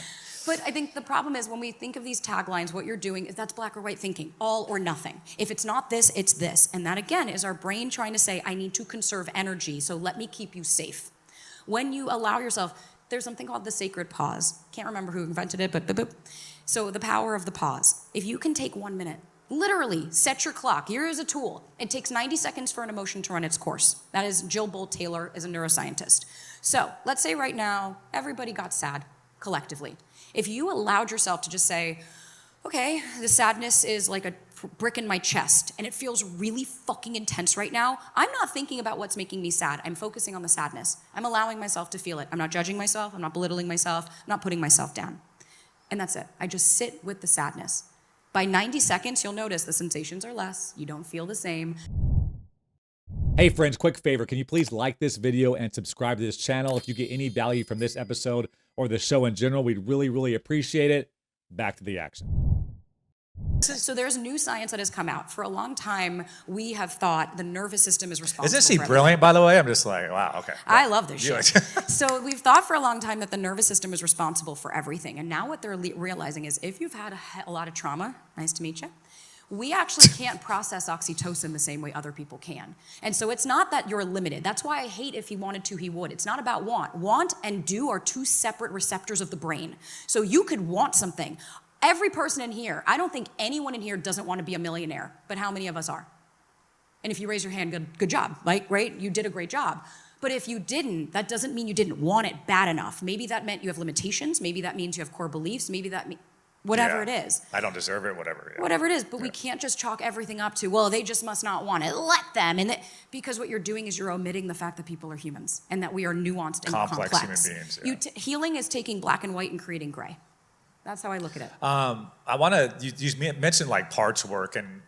But I think the problem is when we think of these taglines, what you're doing is that's black or white thinking, all or nothing. If it's not this, it's this. And that, again, is our brain trying to say, I need to conserve energy, so let me keep you safe. When you allow yourself... There's something called the sacred pause. Can't remember who invented it, but boop, boop. So the power of the pause. If you can take 1 minute, literally set your clock. Here is a tool. It takes 90 seconds for an emotion to run its course. That is Jill Bolt Taylor is a neuroscientist. So let's say right now, everybody got sad collectively. If you allowed yourself to just say, okay, the sadness is like a brick in my chest and it feels really fucking intense right now. I'm not thinking about what's making me sad. I'm focusing on the sadness. I'm allowing myself to feel it. I'm not judging myself. I'm not belittling myself. I'm not putting myself down. And that's it. I just sit with the sadness. By 90 seconds, you'll notice the sensations are less. You don't feel the same. Hey friends, quick favor. Can you please like this video and subscribe to this channel? If you get any value from this episode or the show in general, we'd really, really appreciate it. Back to the action. So there's new science that has come out. For a long time, we have thought the nervous system is responsible Isn't she for brilliant, by the way? I'm just like, wow, okay. I love this shit. So we've thought for a long time that the nervous system is responsible for everything. And now what they're realizing is if you've had a lot of trauma, nice to meet you, we actually can't process oxytocin the same way other people can. And so it's not that you're limited. That's why I hate if he wanted to, he would. It's not about want. Want and do are two separate receptors of the brain. So you could want something. Every person in here, I don't think anyone in here doesn't want to be a millionaire, but how many of us are? And if you raise your hand, good job, like, right? You did a great job. But if you didn't, that doesn't mean you didn't want it bad enough. Maybe that meant you have limitations. Maybe that means you have core beliefs. Maybe that means whatever it is. I don't deserve it, whatever. Yeah. Whatever it is, but we can't just chalk everything up to, well, they just must not want it. Let them. Because what you're doing is you're omitting the fact that people are humans and that we are nuanced and complex. Human beings. Yeah. Healing is taking black and white and creating gray. That's how I look at it. I want to, you mentioned like parts work and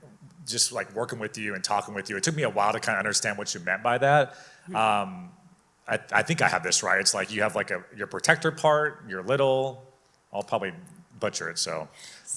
just like working with you and talking with you. It took me a while to kind of understand what you meant by that. I think I have this right. It's like you have like your protector part, your little, I'll probably butcher it. So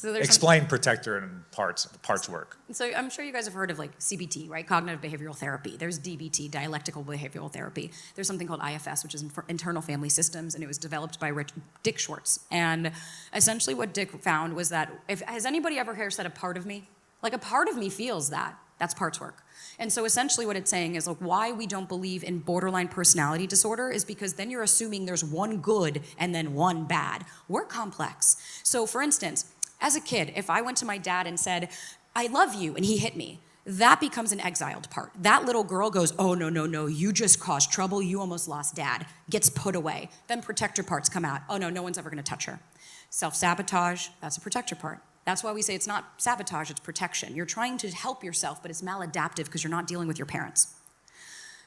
explain protector and parts work. So I'm sure you guys have heard of like CBT, right? Cognitive behavioral therapy. There's DBT, dialectical behavioral therapy. There's something called IFS, which is internal family systems, and it was developed by Dick Schwartz. And essentially what Dick found was that, has anybody ever here said a part of me? Like a part of me feels that. That's parts work. And so essentially what it's saying is like why we don't believe in borderline personality disorder is because then you're assuming there's one good and then one bad. We're complex. So for instance, as a kid, if I went to my dad and said, I love you, and he hit me, that becomes an exiled part. That little girl goes, oh, no, you just caused trouble, you almost lost dad, gets put away. Then protector parts come out. Oh no one's ever gonna touch her. Self-sabotage, that's a protector part. That's why we say it's not sabotage, it's protection. You're trying to help yourself, but it's maladaptive because you're not dealing with your parents.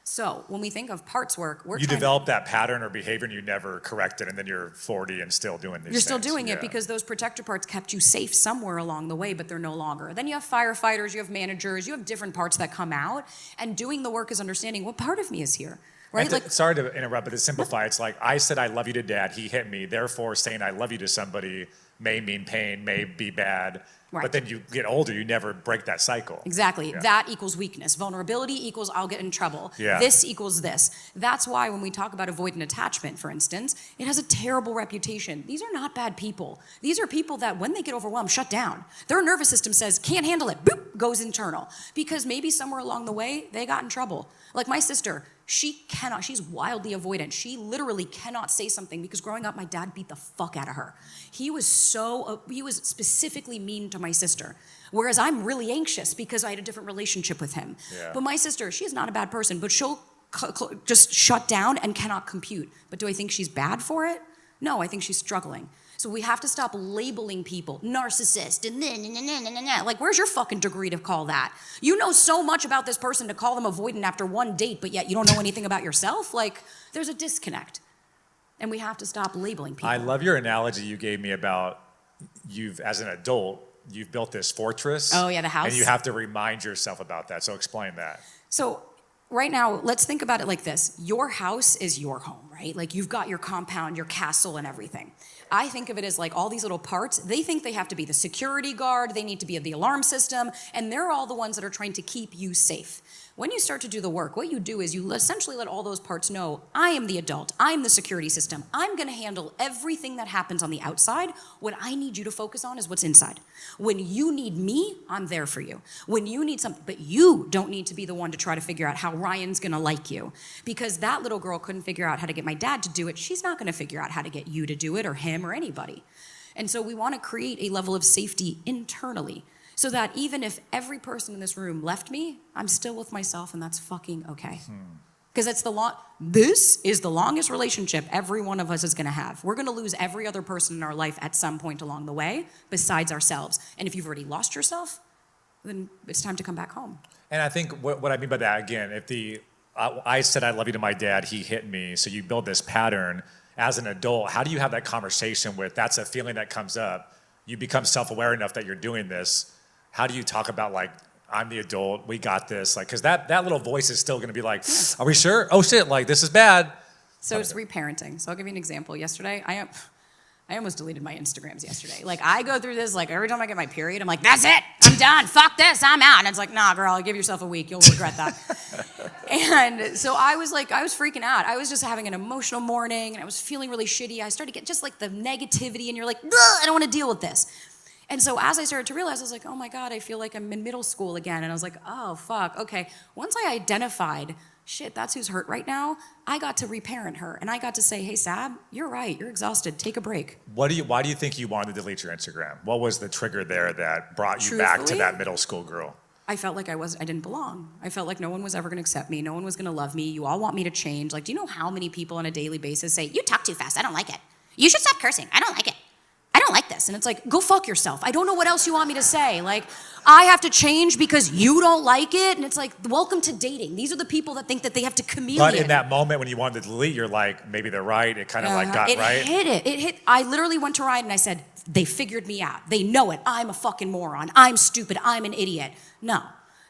So when we think of parts work, you develop that pattern or behavior and you never correct it, and then you're 40 and still doing these You're still things. doing it because those protector parts kept you safe somewhere along the way, but they're no longer. Then you have firefighters, you have managers, you have different parts that come out, and doing the work is understanding what part of me is here. Right? Sorry to interrupt, but to simplify, it's like I said I love you to dad, he hit me, therefore saying I love you to somebody may mean pain, may be bad, right. But then you get older, you never break that cycle. Exactly. Yeah. That equals weakness. Vulnerability equals I'll get in trouble. Yeah. This equals this. That's why when we talk about avoidant attachment, for instance, it has a terrible reputation. These are not bad people. These are people that when they get overwhelmed, shut down. Their nervous system says, can't handle it, boop, goes internal. Because maybe somewhere along the way, they got in trouble. Like my sister, she's wildly avoidant. She literally cannot say something because growing up, my dad beat the fuck out of her. He was specifically mean to my sister. Whereas I'm really anxious because I had a different relationship with him. Yeah. But my sister, she is not a bad person, but she'll just shut down and cannot compute. But do I think she's bad for it? No, I think she's struggling. So we have to stop labeling people narcissist and like, where's your fucking degree to call that? You know so much about this person to call them avoidant after one date, but yet you don't know anything about yourself. Like, there's a disconnect, and we have to stop labeling people. I love your analogy you gave me about as an adult, you've built this fortress. Oh yeah, the house. And you have to remind yourself about that. So explain that. So right now, let's think about it like this. Your house is your home, right? Like, you've got your compound, your castle, and everything. I think of it as like all these little parts. They think they have to be the security guard, they need to be the alarm system, and they're all the ones that are trying to keep you safe. When you start to do the work, what you do is you essentially let all those parts know, I am the adult, I'm the security system, I'm gonna handle everything that happens on the outside. What I need you to focus on is what's inside. When you need me, I'm there for you. When you need something, but you don't need to be the one to try to figure out how Ryan's gonna like you. Because that little girl couldn't figure out how to get my dad to do it, she's not gonna figure out how to get you to do it, or him, or anybody. And so we wanna create a level of safety internally, so that even if every person in this room left me, I'm still with myself, and that's fucking okay. Because this is the longest relationship every one of us is gonna have. We're gonna lose every other person in our life at some point along the way, besides ourselves. And if you've already lost yourself, then it's time to come back home. And I think what I mean by that, again, I said I love you to my dad, he hit me, so you build this pattern. As an adult, how do you have that conversation that's a feeling that comes up, you become self-aware enough that you're doing this. How do you talk about, like, I'm the adult, we got this? Like, because that little voice is still going to be like, are we sure? Oh shit, like, this is bad. So it's reparenting. So I'll give you an example. Yesterday, I almost deleted my Instagrams yesterday. Like, I go through this, like, every time I get my period, I'm like, that's it, I'm done, fuck this, I'm out. And it's like, nah, girl, give yourself a week, you'll regret that. And so I was freaking out. I was just having an emotional morning, and I was feeling really shitty. I started to get just like the negativity, and you're like, I don't want to deal with this. And so as I started to realize, I was like, oh my God, I feel like I'm in middle school again. And I was like, oh, fuck, okay. Once I identified, shit, that's who's hurt right now, I got to reparent her. And I got to say, hey, Sab, you're right, you're exhausted, take a break. Why do you think you wanted to delete your Instagram? What was the trigger there that brought you back to that middle school girl? I felt like I didn't belong. I felt like no one was ever gonna accept me, no one was gonna love me, you all want me to change. Like, do you know how many people on a daily basis say, you talk too fast, I don't like it. You should stop cursing, I don't like it. I don't like this. And it's like, go fuck yourself. I don't know what else you want me to say. Like, I have to change because you don't like it. And it's like, welcome to dating. These are the people that think that they have to chameleon. But in that moment when you wanted to delete, you're like, maybe they're right. It kind of like got right. It hit. I literally went to Ryan and I said, they figured me out. They know it. I'm a fucking moron. I'm stupid. I'm an idiot. No.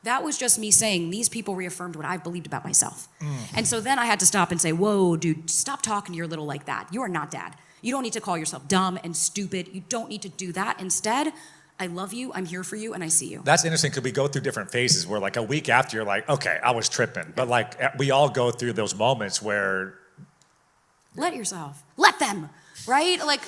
That was just me saying, these people reaffirmed what I believed about myself. And so then I had to stop and say, whoa, dude, stop talking to your little like that. You are not dad. You don't need to call yourself dumb and stupid. You don't need to do that. Instead, I love you, I'm here for you, and I see you. That's interesting because we go through different phases where like a week after you're like, okay, I was tripping. But like we all go through those moments where... Let yourself. Let them, right? Like,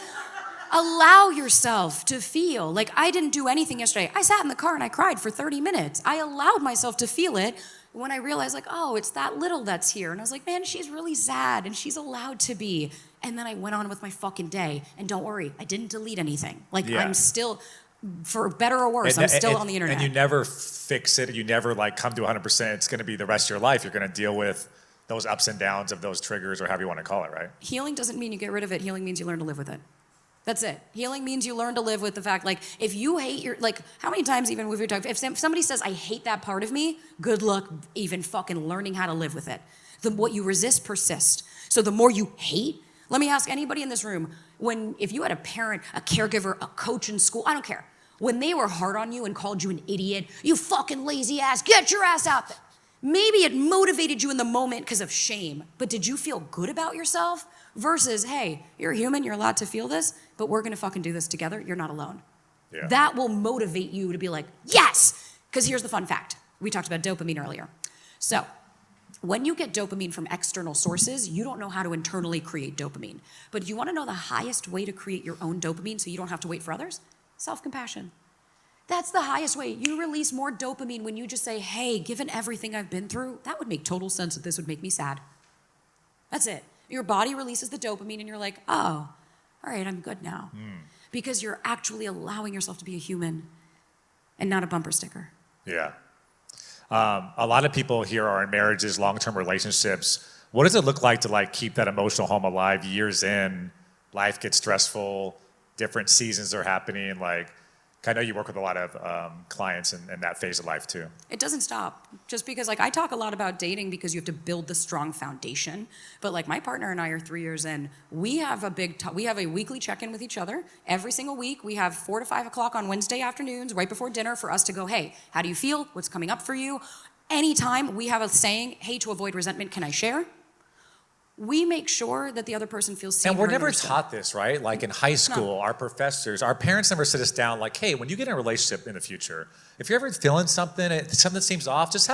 allow yourself to feel. Like, I didn't do anything yesterday. I sat in the car and I cried for 30 minutes. I allowed myself to feel it when I realized like, oh, it's that little that's here. And I was like, man, she's really sad and she's allowed to be. And then I went on with my fucking day. And don't worry, I didn't delete anything. Like, I'm still, for better or worse, I'm still on the internet. And you never fix it. You never like come to 100%. It's going to be the rest of your life. You're going to deal with those ups and downs of those triggers or however you want to call it, right? Healing doesn't mean you get rid of it. Healing means you learn to live with it. That's it. Healing means you learn to live with the fact, like, if you hate your, like, how many times even we've talked, if somebody says, I hate that part of me, good luck even fucking learning how to live with it. What you resist persists. So the more you hate, let me ask anybody in this room, if you had a parent, a caregiver, a coach in school, I don't care, when they were hard on you and called you an idiot, you fucking lazy ass, get your ass out there. Maybe it motivated you in the moment because of shame, but did you feel good about yourself? Versus, hey, you're human, you're allowed to feel this, but we're gonna fucking do this together, you're not alone. Yeah. That will motivate you to be like, yes! Because here's the fun fact. We talked about dopamine earlier. So, when you get dopamine from external sources, you don't know how to internally create dopamine. But you wanna know the highest way to create your own dopamine so you don't have to wait for others? Self-compassion. That's the highest way. You release more dopamine when you just say, hey, given everything I've been through, that would make total sense that this would make me sad. That's it. Your body releases the dopamine and you're like, oh, all right, I'm good now. Because you're actually allowing yourself to be a human and not a bumper sticker. Yeah. A lot of people here are in marriages, long-term relationships. What does it look like to like keep that emotional home alive years in? Life gets stressful, different seasons are happening. Like, I know you work with a lot of clients in that phase of life too. It doesn't stop. Just because, like, I talk a lot about dating because you have to build the strong foundation. But like, my partner and I are 3 years in. We have we have a weekly check-in with each other every single week. We have 4 to 5 o'clock on Wednesday afternoons, right before dinner, for us to go, hey, how do you feel? What's coming up for you? Anytime we have a saying, hey, to avoid resentment, can I share? We make sure that the other person feels seen. And we're heard, never understood. taught this, right? Like in high school, our professors, our parents never sit us down like, hey, when you get in a relationship in the future, if you're ever feeling something seems off, just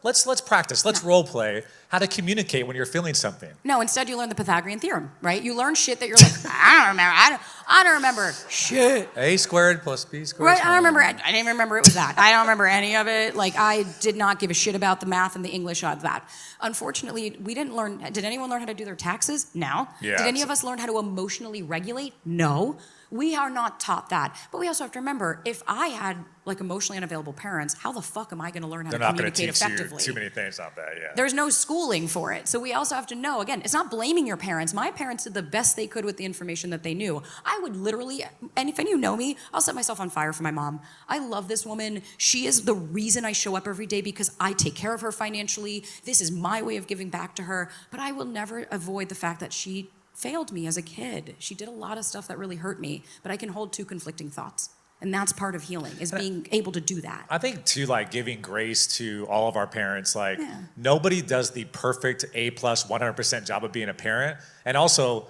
let's practice, let's role play how to communicate when you're feeling something. No, instead you learn the Pythagorean theorem, right? You learn shit that you're like, I don't remember shit. A squared plus B squared. Right, I don't remember. I didn't even remember it was that. I don't remember any of it. Like, I did not give a shit about the math and the English of that. Unfortunately, we didn't learn. Did anyone learn how to do their taxes? No. Yeah, did any of us learn how to emotionally regulate? No. We are not taught that. But we also have to remember, if I had like emotionally unavailable parents, how the fuck am I going to learn how to communicate effectively? They're not going to teach you too many things on that, yeah. There's no schooling for it. So we also have to know, again, it's not blaming your parents. My parents did the best they could with the information that they knew. I would literally, and if any of you know me, I'll set myself on fire for my mom. I love this woman. She is the reason I show up every day because I take care of her financially. This is my way of giving back to her. But I will never avoid the fact that she failed me as a kid. She did a lot of stuff that really hurt me, but I can hold 2 conflicting thoughts. And that's part of healing, is being able to do that. I think too, like giving grace to all of our parents, like nobody does the perfect A+ 100% job of being a parent. And also,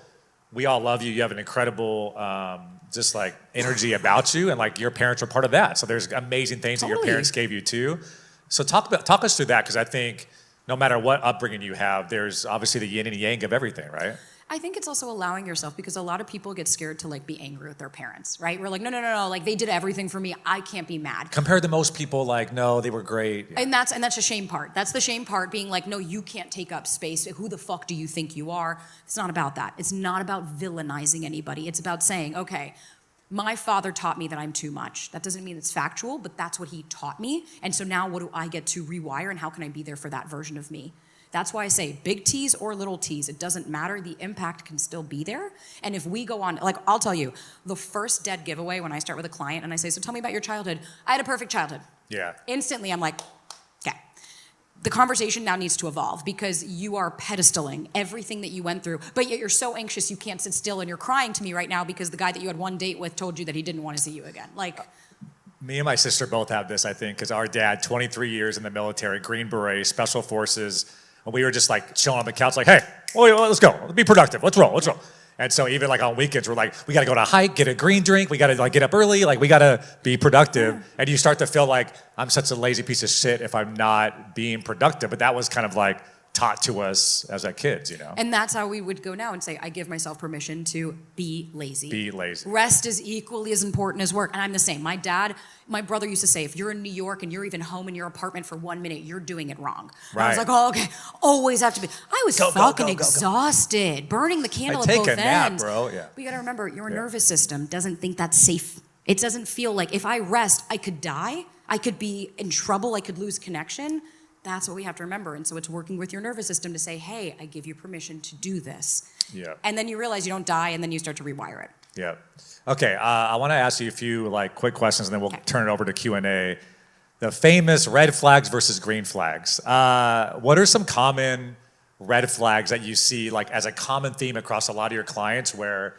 we all love you. You have an incredible just like energy about you, and like your parents were part of that. So there's amazing things that your parents gave you too. So talk us through that, because I think no matter what upbringing you have, there's obviously the yin and yang of everything, right? I think it's also allowing yourself, because a lot of people get scared to like be angry with their parents, right? We're like, no, like they did everything for me. I can't be mad. Compared to most people, like, no, they were great. And that's the shame part. That's the shame part, being like, no, you can't take up space. Who the fuck do you think you are? It's not about that. It's not about villainizing anybody. It's about saying, okay, my father taught me that I'm too much. That doesn't mean it's factual, but that's what he taught me. And so now what do I get to rewire, and how can I be there for that version of me? That's why I say big T's or little T's, it doesn't matter. The impact can still be there. And if we go on, like, I'll tell you, the first dead giveaway when I start with a client and I say, so tell me about your childhood. I had a perfect childhood. Yeah. Instantly, I'm like, okay. The conversation now needs to evolve, because you are pedestaling everything that you went through, but yet you're so anxious you can't sit still, and you're crying to me right now because the guy that you had one date with told you that he didn't want to see you again. Like, me and my sister both have this, I think, because our dad, 23 years in the military, Green Beret, Special Forces, and we were just like chilling on the couch, like, hey, let's go, let's be productive, let's roll. And so even like on weekends, we're like, we got to go on a hike, get a green drink, we got to like get up early, like we got to be productive. Yeah. And you start to feel like I'm such a lazy piece of shit if I'm not being productive. But that was kind of like taught to us as kids, you know? And that's how we would go now and say, I give myself permission to be lazy. Be lazy. Rest is equally as important as work. And I'm the same. My brother used to say, if you're in New York and you're even home in your apartment for 1 minute, you're doing it wrong. Right. I was like, oh, okay, always have to be. I was fucking exhausted, burning the candle at both ends. Take a nap, bro, yeah. But you gotta remember, your nervous system doesn't think that's safe. It doesn't feel like if I rest, I could die, I could be in trouble, I could lose connection. That's what we have to remember. And so it's working with your nervous system to say, hey, I give you permission to do this. Yeah. And then you realize you don't die, and then you start to rewire it. Yeah. Okay, I want to ask you a few like quick questions, and then we'll turn it over to Q&A. The famous red flags versus green flags. What are some common red flags that you see like as a common theme across a lot of your clients where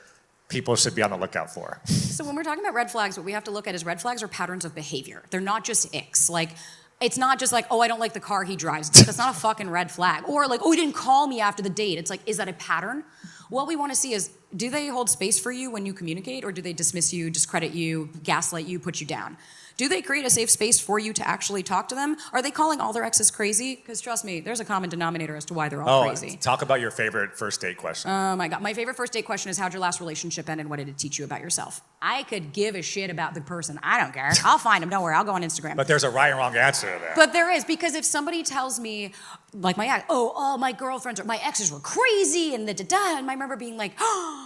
people should be on the lookout for? So when we're talking about red flags, what we have to look at is red flags are patterns of behavior. They're not just icks. Like, it's not just like, oh, I don't like the car he drives. That's not a fucking red flag. Or like, oh, he didn't call me after the date. It's like, is that a pattern? What we want to see is, do they hold space for you when you communicate, or do they dismiss you, discredit you, gaslight you, put you down? Do they create a safe space for you to actually talk to them? Are they calling all their exes crazy? Because trust me, there's a common denominator as to why they're all crazy. Talk about your favorite first date question. Oh my God. My favorite first date question is, how'd your last relationship end and what did it teach you about yourself? I could give a shit about the person. I don't care. I'll find them. Don't worry. I'll go on Instagram. But there's a right and wrong answer to that. But there is, because if somebody tells me, like my ex, oh, my girlfriends or my exes were crazy and da-da-da, and I remember being like, oh,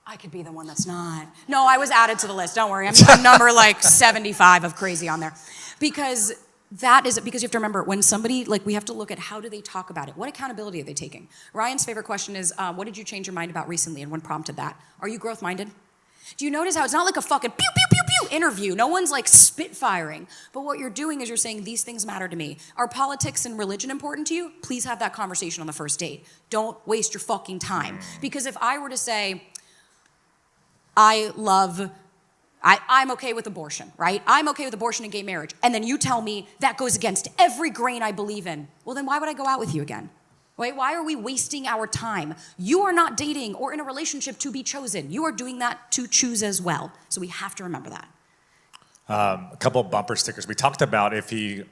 I could be the one that's not. No, I was added to the list. Don't worry. I'm number like 75 of crazy on there. Because that is, because you have to remember, when somebody, like, we have to look at how do they talk about it? What accountability are they taking? Ryan's favorite question is, what did you change your mind about recently, and what prompted that? Are you growth-minded? Do you notice how it's not like a fucking pew, pew, pew, pew interview? No one's like spitfiring. But what you're doing is you're saying, these things matter to me. Are politics and religion important to you? Please have that conversation on the first date. Don't waste your fucking time. Because if I were to say, I'm okay with abortion, right? I'm okay with abortion and gay marriage. And then you tell me that goes against every grain I believe in. Well, then why would I go out with you again? Wait, why are we wasting our time? You are not dating or in a relationship to be chosen. You are doing that to choose as well. So we have to remember that. A couple bumper stickers. We talked about if he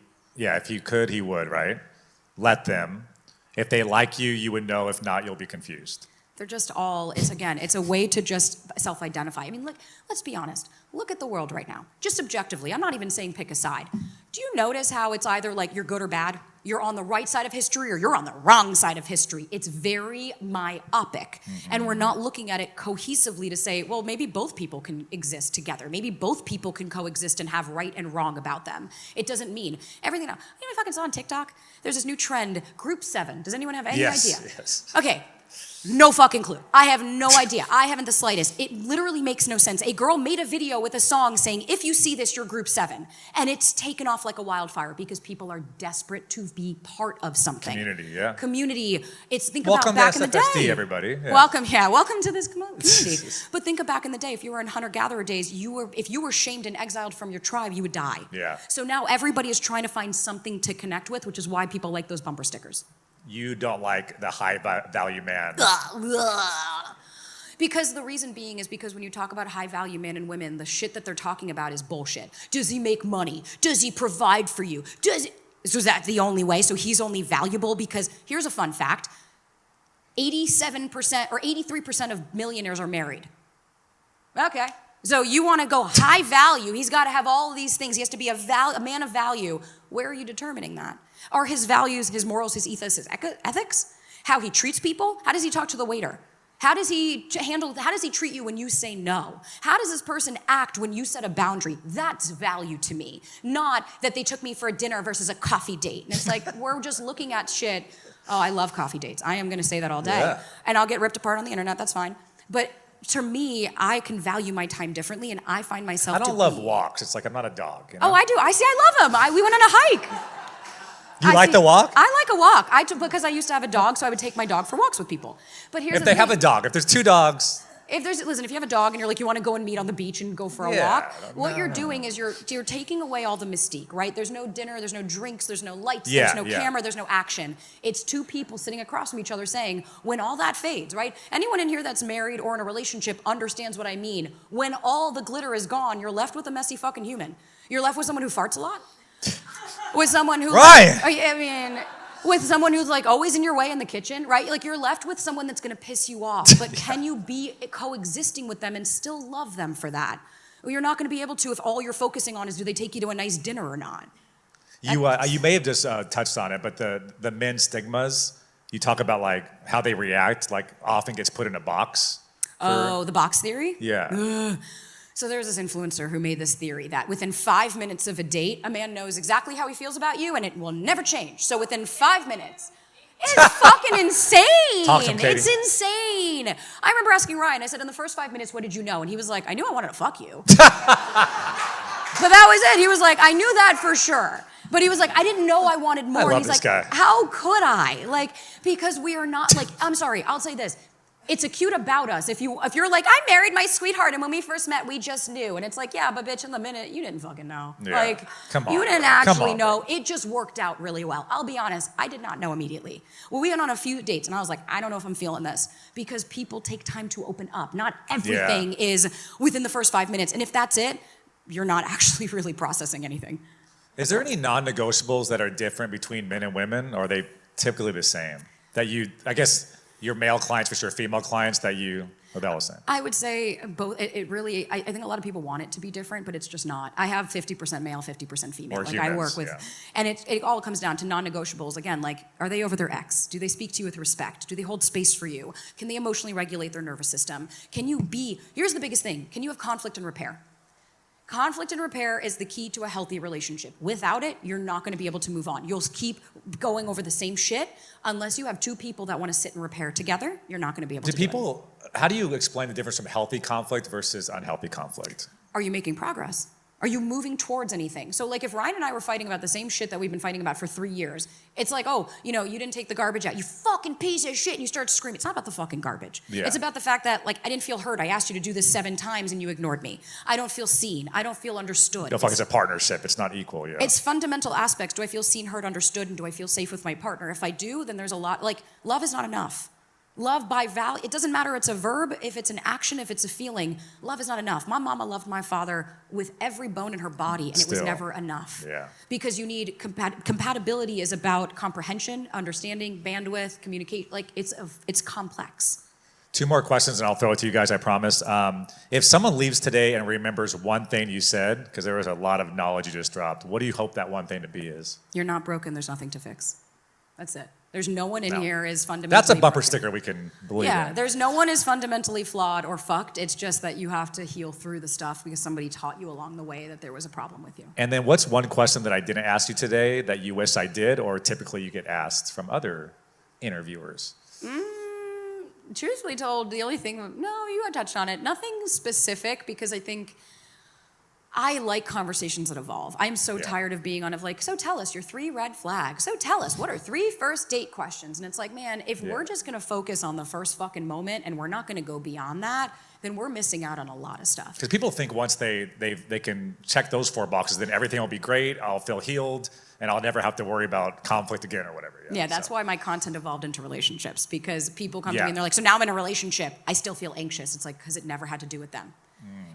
could, he would, right? Let them. If they like you, you would know. If not, you'll be confused. They're just all, it's a way to just self-identify. I mean, look, let's be honest. Look at the world right now. Just objectively. I'm not even saying pick a side. Do you notice how it's either like you're good or bad? You're on the right side of history or you're on the wrong side of history. It's very myopic. And we're not looking at it cohesively to say, well, maybe both people can exist together. Maybe both people can coexist and have right and wrong about them. It doesn't mean everything. You know, I fucking saw on TikTok, there's this new trend, Group 7. Does anyone have any idea? Yes. Okay. No fucking clue. I have no idea. I haven't the slightest. It literally makes no sense. A girl made a video with a song saying, if you see this, you're Group 7. And it's taken off like a wildfire because people are desperate to be part of something. Community, yeah. Community. Think Welcome about back to in the SFSD, day. everybody. Yeah. Welcome to this community. But think of back in the day, if you were in hunter-gatherer days, if you were shamed and exiled from your tribe, you would die. Yeah. So now everybody is trying to find something to connect with, which is why people like those bumper stickers. You don't like the high value man. Because the reason being is because when you talk about high value men and women, the shit that they're talking about is bullshit. Does he make money? Does he provide for you? So is that the only way? So he's only valuable because, here's a fun fact, 87% or 83% of millionaires are married. Okay. So you want to go high value, he's got to have all of these things. He has to be a man of value. Where are you determining that? Are his values, his morals, his ethos, his ethics? How he treats people? How does he talk to the waiter? How does he treat you when you say no? How does this person act when you set a boundary? That's value to me. Not that they took me for a dinner versus a coffee date. And it's like, we're just looking at shit. Oh, I love coffee dates. I am going to say that all day. Yeah. And I'll get ripped apart on the internet, that's fine. But to me, I can value my time differently, and I find myself I don't love walks. It's like I'm not a dog. You know? Oh, I do. I love them. We went on a hike. You like the walk? I like a walk. Because I used to have a dog, so I would take my dog for walks with people. But here's If they have a dog, if there's two dogs. If you have a dog and you're like, you want to go and meet on the beach and go for a walk, what you're doing is you're taking away all the mystique, right? There's no dinner, there's no drinks, there's no lights, there's no camera, there's no action. It's two people sitting across from each other saying, when all that fades, right? Anyone in here that's married or in a relationship understands what I mean. When all the glitter is gone, you're left with a messy fucking human. You're left with someone who farts a lot. With someone who, with someone who's like always in your way in the kitchen, right? Like you're left with someone that's gonna piss you off, but can you be coexisting with them and still love them for that? Well, you're not gonna be able to if all you're focusing on is do they take you to a nice dinner or not? You may have just touched on it, but the men stigmas, you talk about like how they react, like often gets put in a box. The box theory? Yeah. So there's this influencer who made this theory that within 5 minutes of a date, a man knows exactly how he feels about you and it will never change. So within 5 minutes, it's fucking insane. Talk to him, Katie. It's insane. I remember asking Ryan, I said, in the first 5 minutes, what did you know? And he was like, I knew I wanted to fuck you. But that was it. He was like, I knew that for sure. But he was like, I didn't know I wanted more. I love and he's this like, guy. how could I? Like, because we are not like, I'm sorry, I'll say this. It's acute about us. If you're like, I married my sweetheart, and when we first met, we just knew. And it's like, yeah, but bitch, in the minute, you didn't fucking know. Yeah. Like, Come on. you didn't actually on, know. It just worked out really well. I'll be honest, I did not know immediately. Well, we went on a few dates, and I was like, I don't know if I'm feeling this. Because people take time to open up. Not everything is within the first 5 minutes. And if that's it, you're not actually really processing anything. Is there any non-negotiables that are different between men and women, or are they typically the same? I guess your male clients for sure, female clients are all the same? I would say both. I think a lot of people want it to be different, but it's just not. I have 50% male, 50% female. Or like humans, I work with, and it all comes down to non-negotiables. Again, like, are they over their ex? Do they speak to you with respect? Do they hold space for you? Can they emotionally regulate their nervous system? Here's the biggest thing, can you have conflict and repair? Conflict and repair is the key to a healthy relationship. Without it, you're not going to be able to move on. You'll keep going over the same shit unless you have two people that want to sit and repair together. You're not going to be able to do it. How do you explain the difference from healthy conflict versus unhealthy conflict? Are you making progress? Are you moving towards anything? So like if Ryan and I were fighting about the same shit that we've been fighting about for 3 years, it's like, oh, you didn't take the garbage out. You fucking piece of shit. And you start screaming. It's not about the fucking garbage. Yeah. It's about the fact that like I didn't feel heard. I asked you to do this 7 times and you ignored me. I don't feel seen. I don't feel understood. It's a partnership. It's not equal. Yeah. It's fundamental aspects. Do I feel seen, heard, understood? And do I feel safe with my partner? If I do, then there's a lot, like love is not enough. Love by value, it doesn't matter it's a verb, if it's an action, if it's a feeling, love is not enough. My mama loved my father with every bone in her body, and it was never enough. Yeah. Because you need, compatibility is about comprehension, understanding, bandwidth, communicate, like it's complex. 2 more questions and I'll throw it to you guys, I promise. If someone leaves today and remembers one thing you said, because there was a lot of knowledge you just dropped, what do you hope that one thing to be is? You're not broken, there's nothing to fix. That's it. There's no one in here is fundamentally That's a bumper broken. sticker we can believe Yeah, in. there's no one is fundamentally flawed or fucked. It's just that you have to heal through the stuff because somebody taught you along the way that there was a problem with you. And then what's one question that I didn't ask you today that you wish I did, or typically you get asked from other interviewers? Truthfully told, the only thing, no, you had touched on it. Nothing specific because I think I like conversations that evolve. I'm so tired of being on so tell us your 3 red flags. So tell us, what are 3 first date questions? And it's like, man, if we're just gonna focus on the first fucking moment and we're not gonna go beyond that, then we're missing out on a lot of stuff. Because people think once they can check those 4 boxes, then everything will be great, I'll feel healed, and I'll never have to worry about conflict again or whatever. Yeah, that's why my content evolved into relationships, because people come to me and they're like, so now I'm in a relationship, I still feel anxious. It's like, because it never had to do with them.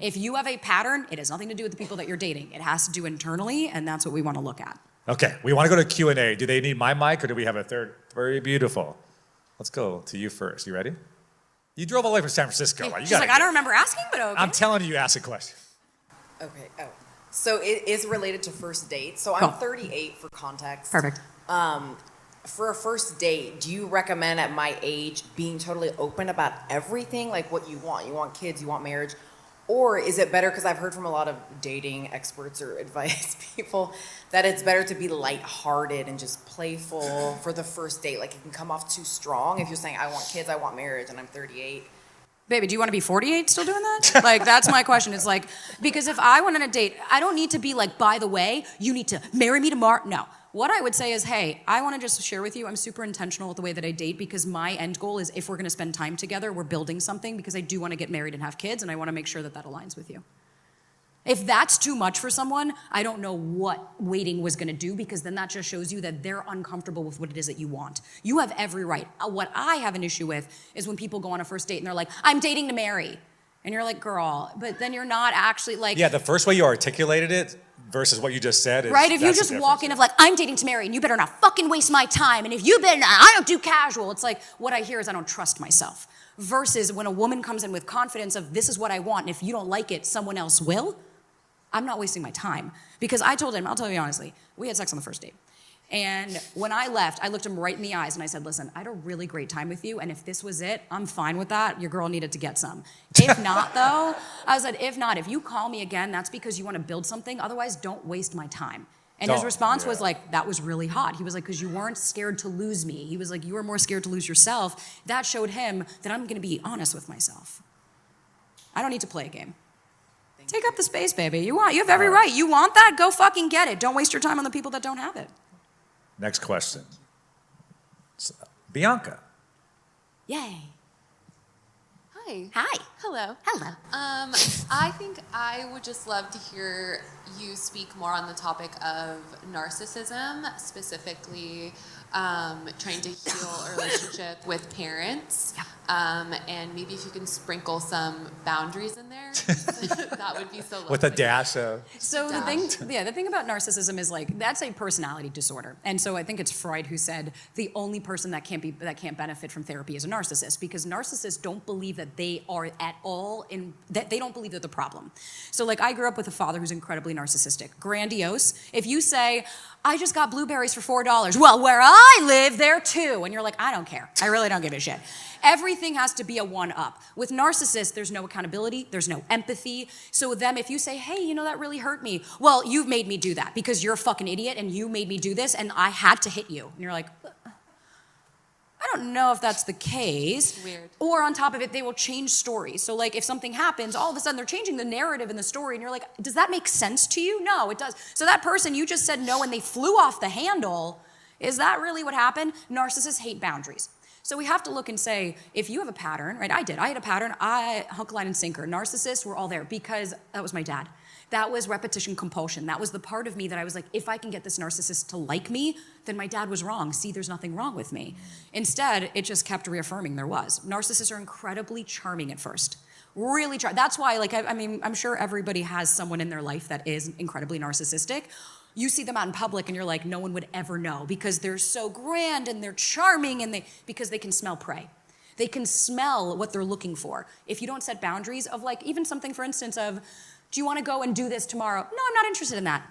If you have a pattern, it has nothing to do with the people that you're dating. It has to do internally, and that's what we want to look at. Okay, we want to go to Q&A. Do they need my mic, or do we have a third? Very beautiful. Let's go to you first. You ready? You drove all the way from San Francisco. She's like, I don't remember asking, but okay. I'm telling you, ask a question. Okay. Oh, so it is related to first dates. So I'm 38 for context. Perfect. For a first date, do you recommend at my age being totally open about everything, like what you want? You want kids, you want marriage? Or is it better, because I've heard from a lot of dating experts or advice people, that it's better to be lighthearted and just playful for the first date? Like it can come off too strong if you're saying, I want kids, I want marriage, and I'm 38. Baby, do you want to be 48 still doing that? Like, that's my question. It's like, because if I went on a date, I don't need to be like, by the way, you need to marry me tomorrow. No. What I would say is, hey, I want to just share with you, I'm super intentional with the way that I date, because my end goal is if we're going to spend time together, we're building something, because I do want to get married and have kids, and I want to make sure that that aligns with you. If that's too much for someone, I don't know what waiting was going to do, because then that just shows you that they're uncomfortable with what it is that you want. You have every right. What I have an issue with is when people go on a first date and they're like, I'm dating to marry. And you're like, girl, but then you're not actually like... Yeah, the first way you articulated it versus what you just said is... Right, if you just walk in of like, I'm dating to marry, and you better not fucking waste my time, and if you better not, I don't do casual. It's like, what I hear is I don't trust myself. Versus when a woman comes in with confidence of, this is what I want, and if you don't like it, someone else will. I'm not wasting my time. Because I told him, I'll tell you honestly, we had sex on the first date. And when I left, I looked him right in the eyes and I said, listen, I had a really great time with you, and if this was it, I'm fine with that. Your girl needed to get some. If not, though, I said, if not, if you call me again, that's because you want to build something. Otherwise, don't waste my time. And his response was like, that was really hot. He was like, because you weren't scared to lose me. He was like, you were more scared to lose yourself. That showed him that I'm going to be honest with myself. I don't need to play a game. Take up the space, baby. You have every right. You want that? Go fucking get it. Don't waste your time on the people that don't have it. Next question. Bianca. Yay. Hi. Hi. Hello. Hello. I think I would just love to hear you speak more on the topic of narcissism, specifically trying to heal a relationship with parents. Yeah. And maybe if you can sprinkle some boundaries in there, that would be so lovely. With a dash of... So the thing about narcissism is like, that's a personality disorder. And so I think it's Freud who said the only person that can't benefit from therapy is a narcissist, because narcissists don't believe that they are at all that they don't believe they're the problem. So like, I grew up with a father who's incredibly narcissistic, grandiose. If you say, I just got blueberries for $4. Well, where I live, there too. And you're like, I don't care. I really don't give a shit. Everything has to be a one-up. With narcissists, there's no accountability, there's no empathy. So So with them, if you say, hey, you know, that really hurt me. Well, you've made me do that because you're a fucking idiot and you made me do this and I had to hit you. And you're like, I don't know if that's the case. Weird. Or on top of it, they will change stories. So like if something happens, all of a sudden they're changing the narrative in the story and you're like, does that make sense to you? No, it does. So that person, you just said no and they flew off the handle. Is that really what happened? Narcissists hate boundaries. So we have to look and say, if you have a pattern, right? I had a pattern, hook, line, and sinker. Narcissists were all there because that was my dad. That was repetition compulsion. That was the part of me that I was like, if I can get this narcissist to like me, then my dad was wrong. See, there's nothing wrong with me. Instead, it just kept reaffirming there was. Narcissists are incredibly charming at first. Really charming. That's why, like, I mean, I'm sure everybody has someone in their life that is incredibly narcissistic. You see them out in public and you're like, no one would ever know because they're so grand and they're charming and because they can smell prey. They can smell what they're looking for. If you don't set boundaries of like, even something, for instance, of, do you want to go and do this tomorrow? No, I'm not interested in that.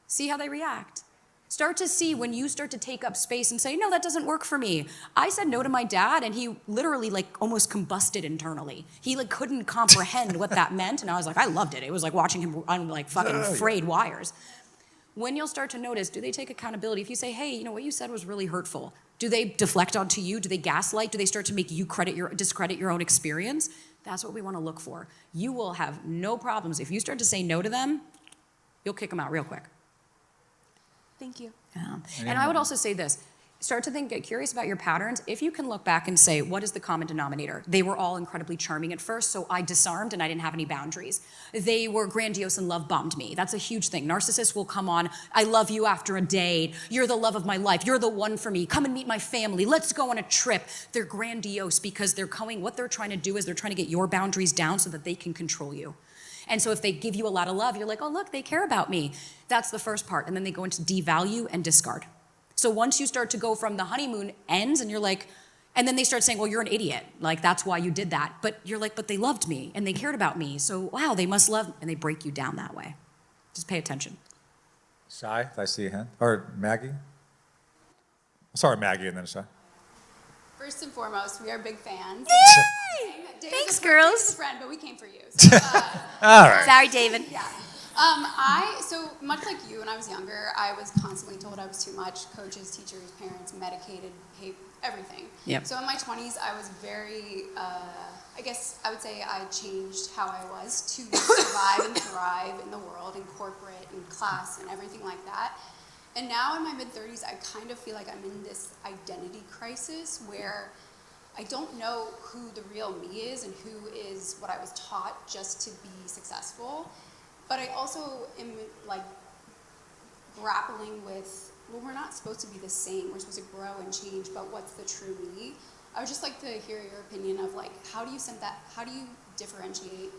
See how they react. Start to see when you start to take up space and say, no, that doesn't work for me. I said no to my dad and he literally like almost combusted internally. He like couldn't comprehend what that meant. And I was like, I loved it. It was like watching him on like fucking frayed wires. When you'll start to notice, do they take accountability? If you say, hey, you know, what you said was really hurtful. Do they deflect onto you? Do they gaslight? Do they start to make you discredit your own experience? That's what we want to look for. You will have no problems. If you start to say no to them, you'll kick them out real quick. Thank you. Yeah. And I would also say this. Start to get curious about your patterns. If you can look back and say, what is the common denominator? They were all incredibly charming at first, so I disarmed and I didn't have any boundaries. They were grandiose and love bombed me. That's a huge thing. Narcissists will come on, I love you after a date. You're the love of my life. You're the one for me. Come and meet my family. Let's go on a trip. They're grandiose because what they're trying to do is they're trying to get your boundaries down so that they can control you. And so if they give you a lot of love, you're like, oh, look, they care about me. That's the first part. And then they go into devalue and discard. So once you start to go from the honeymoon ends and you're like, and then they start saying, well, you're an idiot. Like, that's why you did that. But you're like, but they loved me and they cared about me. So, wow, they must love me. And they break you down that way. Just pay attention. Shy, if I see a hand. Or Maggie? Sorry, Maggie, and then Shy. First and foremost, we are big fans. Yay! Thanks, girls. David's a friend, but we came for you. So, All right. Sorry, David. yeah. So much like you, when I was younger, I was constantly told I was too much. Coaches, teachers, parents, medicated, everything. Yep. So in my 20s, I was very, I guess I would say I changed how I was to survive and thrive in the world, in corporate, in class, and everything like that. And now in my mid-30s, I kind of feel like I'm in this identity crisis where I don't know who the real me is and who is what I was taught just to be successful. But I also am like grappling with, well, we're not supposed to be the same. We're supposed to grow and change, but what's the true me? I would just like to hear your opinion of like, how do you differentiate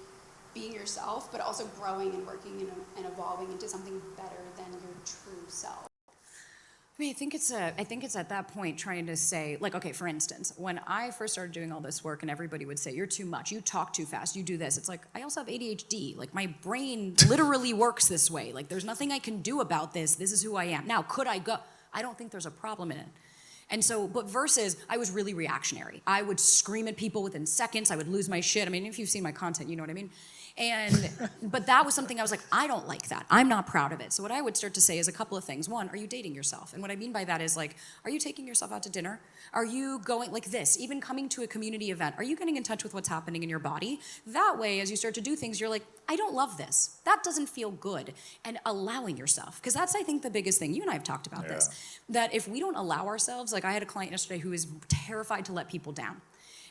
being yourself, but also growing and working and evolving into something better than your true self? I mean, I think it's at that point trying to say, like, okay, for instance, when I first started doing all this work and everybody would say, you're too much, you talk too fast, you do this. It's like, I also have ADHD. Like, my brain literally works this way. Like, there's nothing I can do about this. This is who I am. Now, could I go? I don't think there's a problem in it. And so, but versus, I was really reactionary. I would scream at people within seconds. I would lose my shit. I mean, if you've seen my content, you know what I mean? But that was something I was like, I don't like that. I'm not proud of it. So what I would start to say is a couple of things. One, are you dating yourself? And what I mean by that is like, are you taking yourself out to dinner? Are you going like this, even coming to a community event? Are you getting in touch with what's happening in your body? That way, as you start to do things, you're like, I don't love this. That doesn't feel good. And allowing yourself, because that's, I think, the biggest thing. You and I have talked about this, that if we don't allow ourselves, like I had a client yesterday who is terrified to let people down.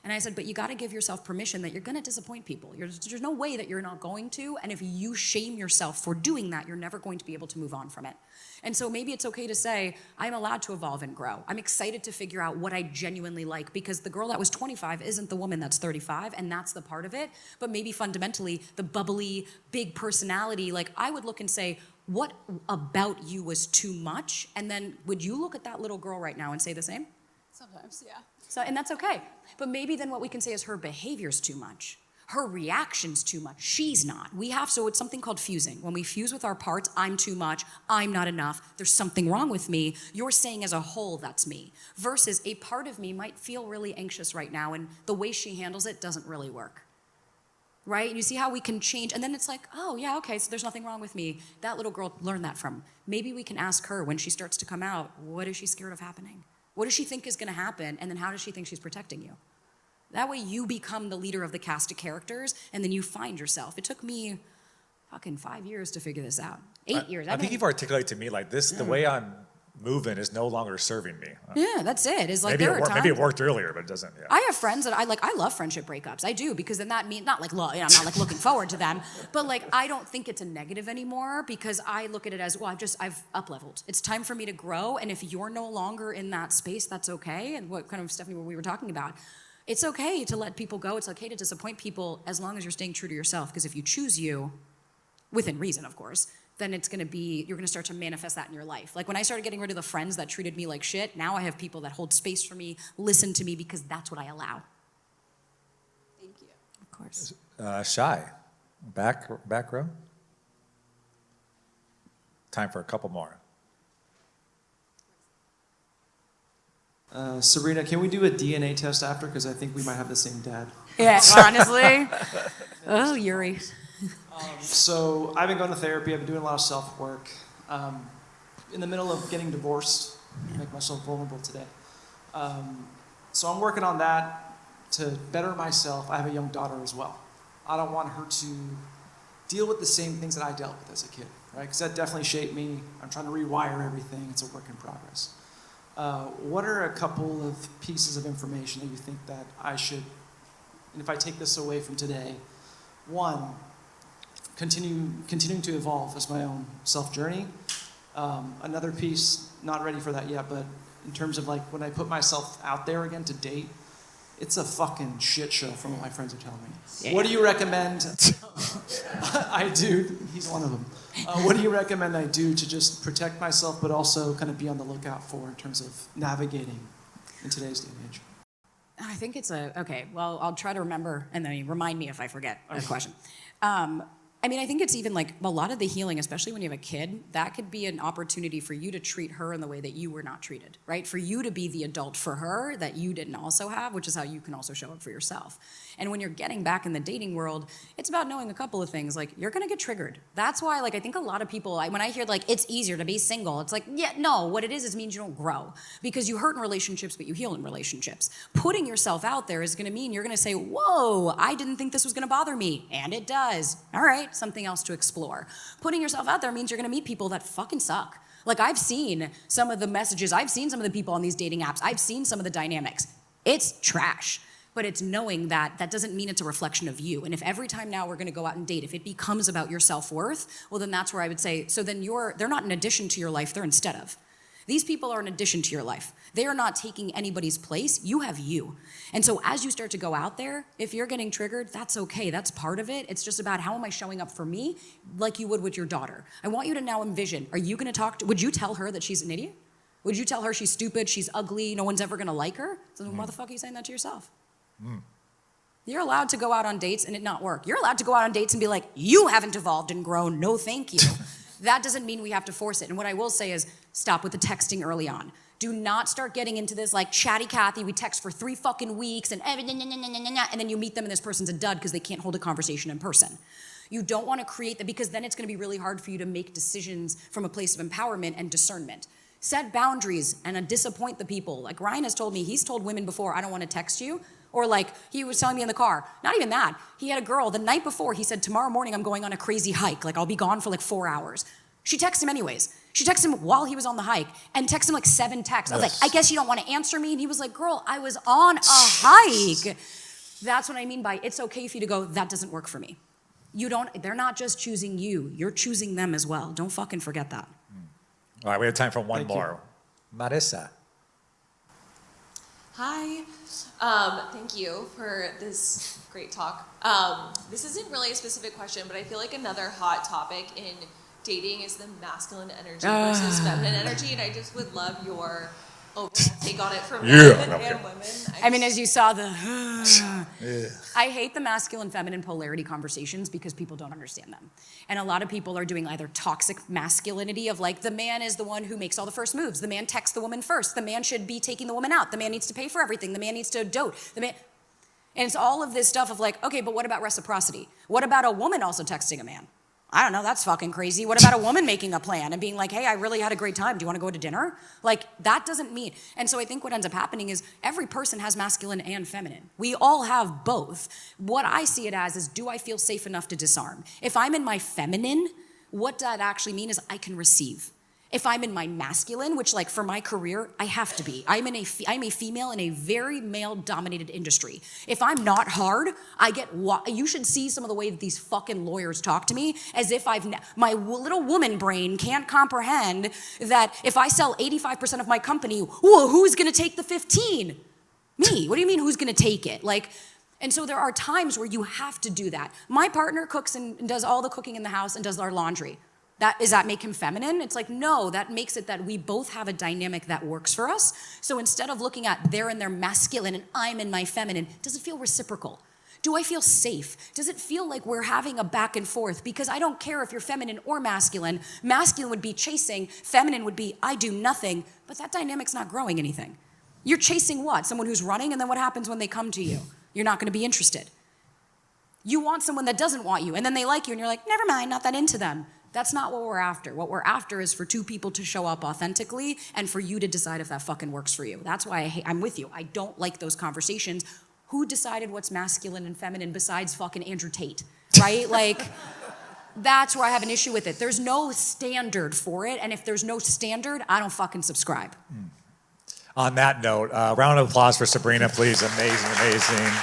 And I said, but you got to give yourself permission that you're going to disappoint people. There's no way that you're not going to. And if you shame yourself for doing that, you're never going to be able to move on from it. And so maybe it's okay to say, I'm allowed to evolve and grow. I'm excited to figure out what I genuinely like, because the girl that was 25 isn't the woman that's 35, and that's the part of it. But maybe fundamentally, the bubbly, big personality, like I would look and say, what about you was too much? And then would you look at that little girl right now and say the same? Sometimes, yeah. So, and that's okay. But maybe then what we can say is her behavior's too much. Her reaction's too much. She's not. So it's something called fusing. When we fuse with our parts, I'm too much, I'm not enough, there's something wrong with me. You're saying as a whole, that's me. Versus a part of me might feel really anxious right now, and the way she handles it doesn't really work. right? And you see how we can change. And then it's like, oh, yeah, okay, so there's nothing wrong with me. That little girl learned that from. Maybe we can ask her when she starts to come out, what is she scared of happening? What does she think is going to happen? And then how does she think she's protecting you? That way you become the leader of the cast of characters, and then you find yourself. It took me fucking 5 years to figure this out. 8 years. I think you've articulated to me like this, the way I'm moving is no longer serving me. Yeah, that's it. It's like maybe it worked earlier, but it doesn't. Yeah. I have friends that I love friendship breakups. I do, because then that means, not like, I'm not like looking forward to them, but like, I don't think it's a negative anymore, because I look at it as, well, I've up-leveled. It's time for me to grow, and if you're no longer in that space, that's okay. And what kind of, Stephanie, what we were talking about, it's okay to let people go. It's okay to disappoint people as long as you're staying true to yourself, because if you choose you, within reason, of course, then you're gonna start to manifest that in your life. Like when I started getting rid of the friends that treated me like shit, now I have people that hold space for me, listen to me, because that's what I allow. Thank you. Of course. Shy, back row. Time for a couple more. Sabrina, can we do a DNA test after? Because I think we might have the same dad. Yeah, honestly. Oh, Yuri. So I've been going to therapy. I've been doing a lot of self-work. In the middle of getting divorced, make myself vulnerable today. So I'm working on that to better myself. I have a young daughter as well. I don't want her to deal with the same things that I dealt with as a kid, right? Because that definitely shaped me. I'm trying to rewire everything. It's a work in progress. What are a couple of pieces of information that you think that I should, and if I take this away from today, one, continuing to evolve as my own self-journey. Another piece, not ready for that yet, but in terms of like when I put myself out there again to date, it's a fucking shit show from what my friends are telling me. Yeah. What do you recommend I do? He's one of them. What do you recommend I do to just protect myself, but also kind of be on the lookout for in terms of navigating in today's day and age? I think it's okay, well, I'll try to remember, and then you remind me if I forget the question. I mean, I think it's even like a lot of the healing, especially when you have a kid, that could be an opportunity for you to treat her in the way that you were not treated, right? For you to be the adult for her that you didn't also have, which is how you can also show up for yourself. And when you're getting back in the dating world, it's about knowing a couple of things. Like, you're gonna get triggered. That's why, like, I think a lot of people, when I hear, like, it's easier to be single, it's like, yeah, no, what it is means you don't grow. Because you hurt in relationships, but you heal in relationships. Putting yourself out there is gonna mean you're gonna say, whoa, I didn't think this was gonna bother me. And it does. All right, something else to explore. Putting yourself out there means you're gonna meet people that fucking suck. Like, I've seen some of the messages, I've seen some of the people on these dating apps, I've seen some of the dynamics. It's trash. But it's knowing that that doesn't mean it's a reflection of you. And if every time now we're gonna go out and date, if it becomes about your self-worth, well, then that's where I would say, so then they're not an addition to your life, they're instead of. These people are an addition to your life. They are not taking anybody's place, you have you. And so as you start to go out there, if you're getting triggered, that's okay, that's part of it. It's just about how am I showing up for me like you would with your daughter. I want you to now envision, are you gonna would you tell her that she's an idiot? Would you tell her she's stupid, she's ugly, no one's ever gonna like her? So then why the fuck are you saying that to yourself? You're allowed to go out on dates and it not work. You're allowed to go out on dates and be like, you haven't evolved and grown, no thank you. That doesn't mean we have to force it. And what I will say is stop with the texting early on. Do not start getting into this like chatty Cathy, we text for 3 fucking weeks and then you meet them and this person's a dud because they can't hold a conversation in person. You don't want to create that because then it's going to be really hard for you to make decisions from a place of empowerment and discernment. Set boundaries and disappoint the people. Like Ryan has told me, he's told women before, I don't want to text you. Or like he was telling me in the car, not even that. He had a girl the night before, he said, tomorrow morning I'm going on a crazy hike. Like I'll be gone for like 4 hours. She texted him anyways. She texted him while he was on the hike and texted him like 7 texts. I was like, I guess you don't want to answer me. And he was like, girl, I was on a hike. That's what I mean by it's okay for you to go, that doesn't work for me. They're not just choosing you, you're choosing them as well. Don't fucking forget that. All right, we have time for one more. Marissa. Hi, thank you for this great talk. This isn't really a specific question, but I feel like another hot topic in dating is the masculine energy versus feminine energy, and I just would love your overall take on it from men and women. I mean, as you saw I hate the masculine feminine polarity conversations because people don't understand them. And a lot of people are doing either toxic masculinity of like the man is the one who makes all the first moves. The man texts the woman first. The man should be taking the woman out. The man needs to pay for everything. The man needs to dote. And it's all of this stuff of like, okay, but what about reciprocity? What about a woman also texting a man? I don't know, that's fucking crazy. What about a woman making a plan and being like, hey, I really had a great time. Do you want to go to dinner? Like, that doesn't mean. And so I think what ends up happening is every person has masculine and feminine. We all have both. What I see it as is, do I feel safe enough to disarm? If I'm in my feminine, what that actually mean is I can receive. If I'm in my masculine, which like for my career, I have to be. I'm a female in a very male-dominated industry. If I'm not hard, you should see some of the way that these fucking lawyers talk to me as if my little woman brain can't comprehend that if I sell 85% of my company, well, who's gonna take the 15? Me. What do you mean who's gonna take it? And so there are times where you have to do that. My partner cooks and does all the cooking in the house and does our laundry. Does that make him feminine? It's like, no, that makes it that we both have a dynamic that works for us. So instead of looking at they're in their masculine and I'm in my feminine, does it feel reciprocal? Do I feel safe? Does it feel like we're having a back and forth? Because I don't care if you're feminine or masculine. Masculine would be chasing, feminine would be I do nothing, but that dynamic's not growing anything. You're chasing what? Someone who's running, and then what happens when they come to you? You're not gonna be interested. You want someone that doesn't want you, and then they like you, and you're like, never mind, not that into them. That's not what we're after. What we're after is for two people to show up authentically and for you to decide if that fucking works for you. That's why I'm with you. I don't like those conversations. Who decided what's masculine and feminine besides fucking Andrew Tate, right? Like, that's where I have an issue with it. There's no standard for it, and if there's no standard, I don't fucking subscribe. On that note, round of applause for Sabrina, please. Amazing, amazing.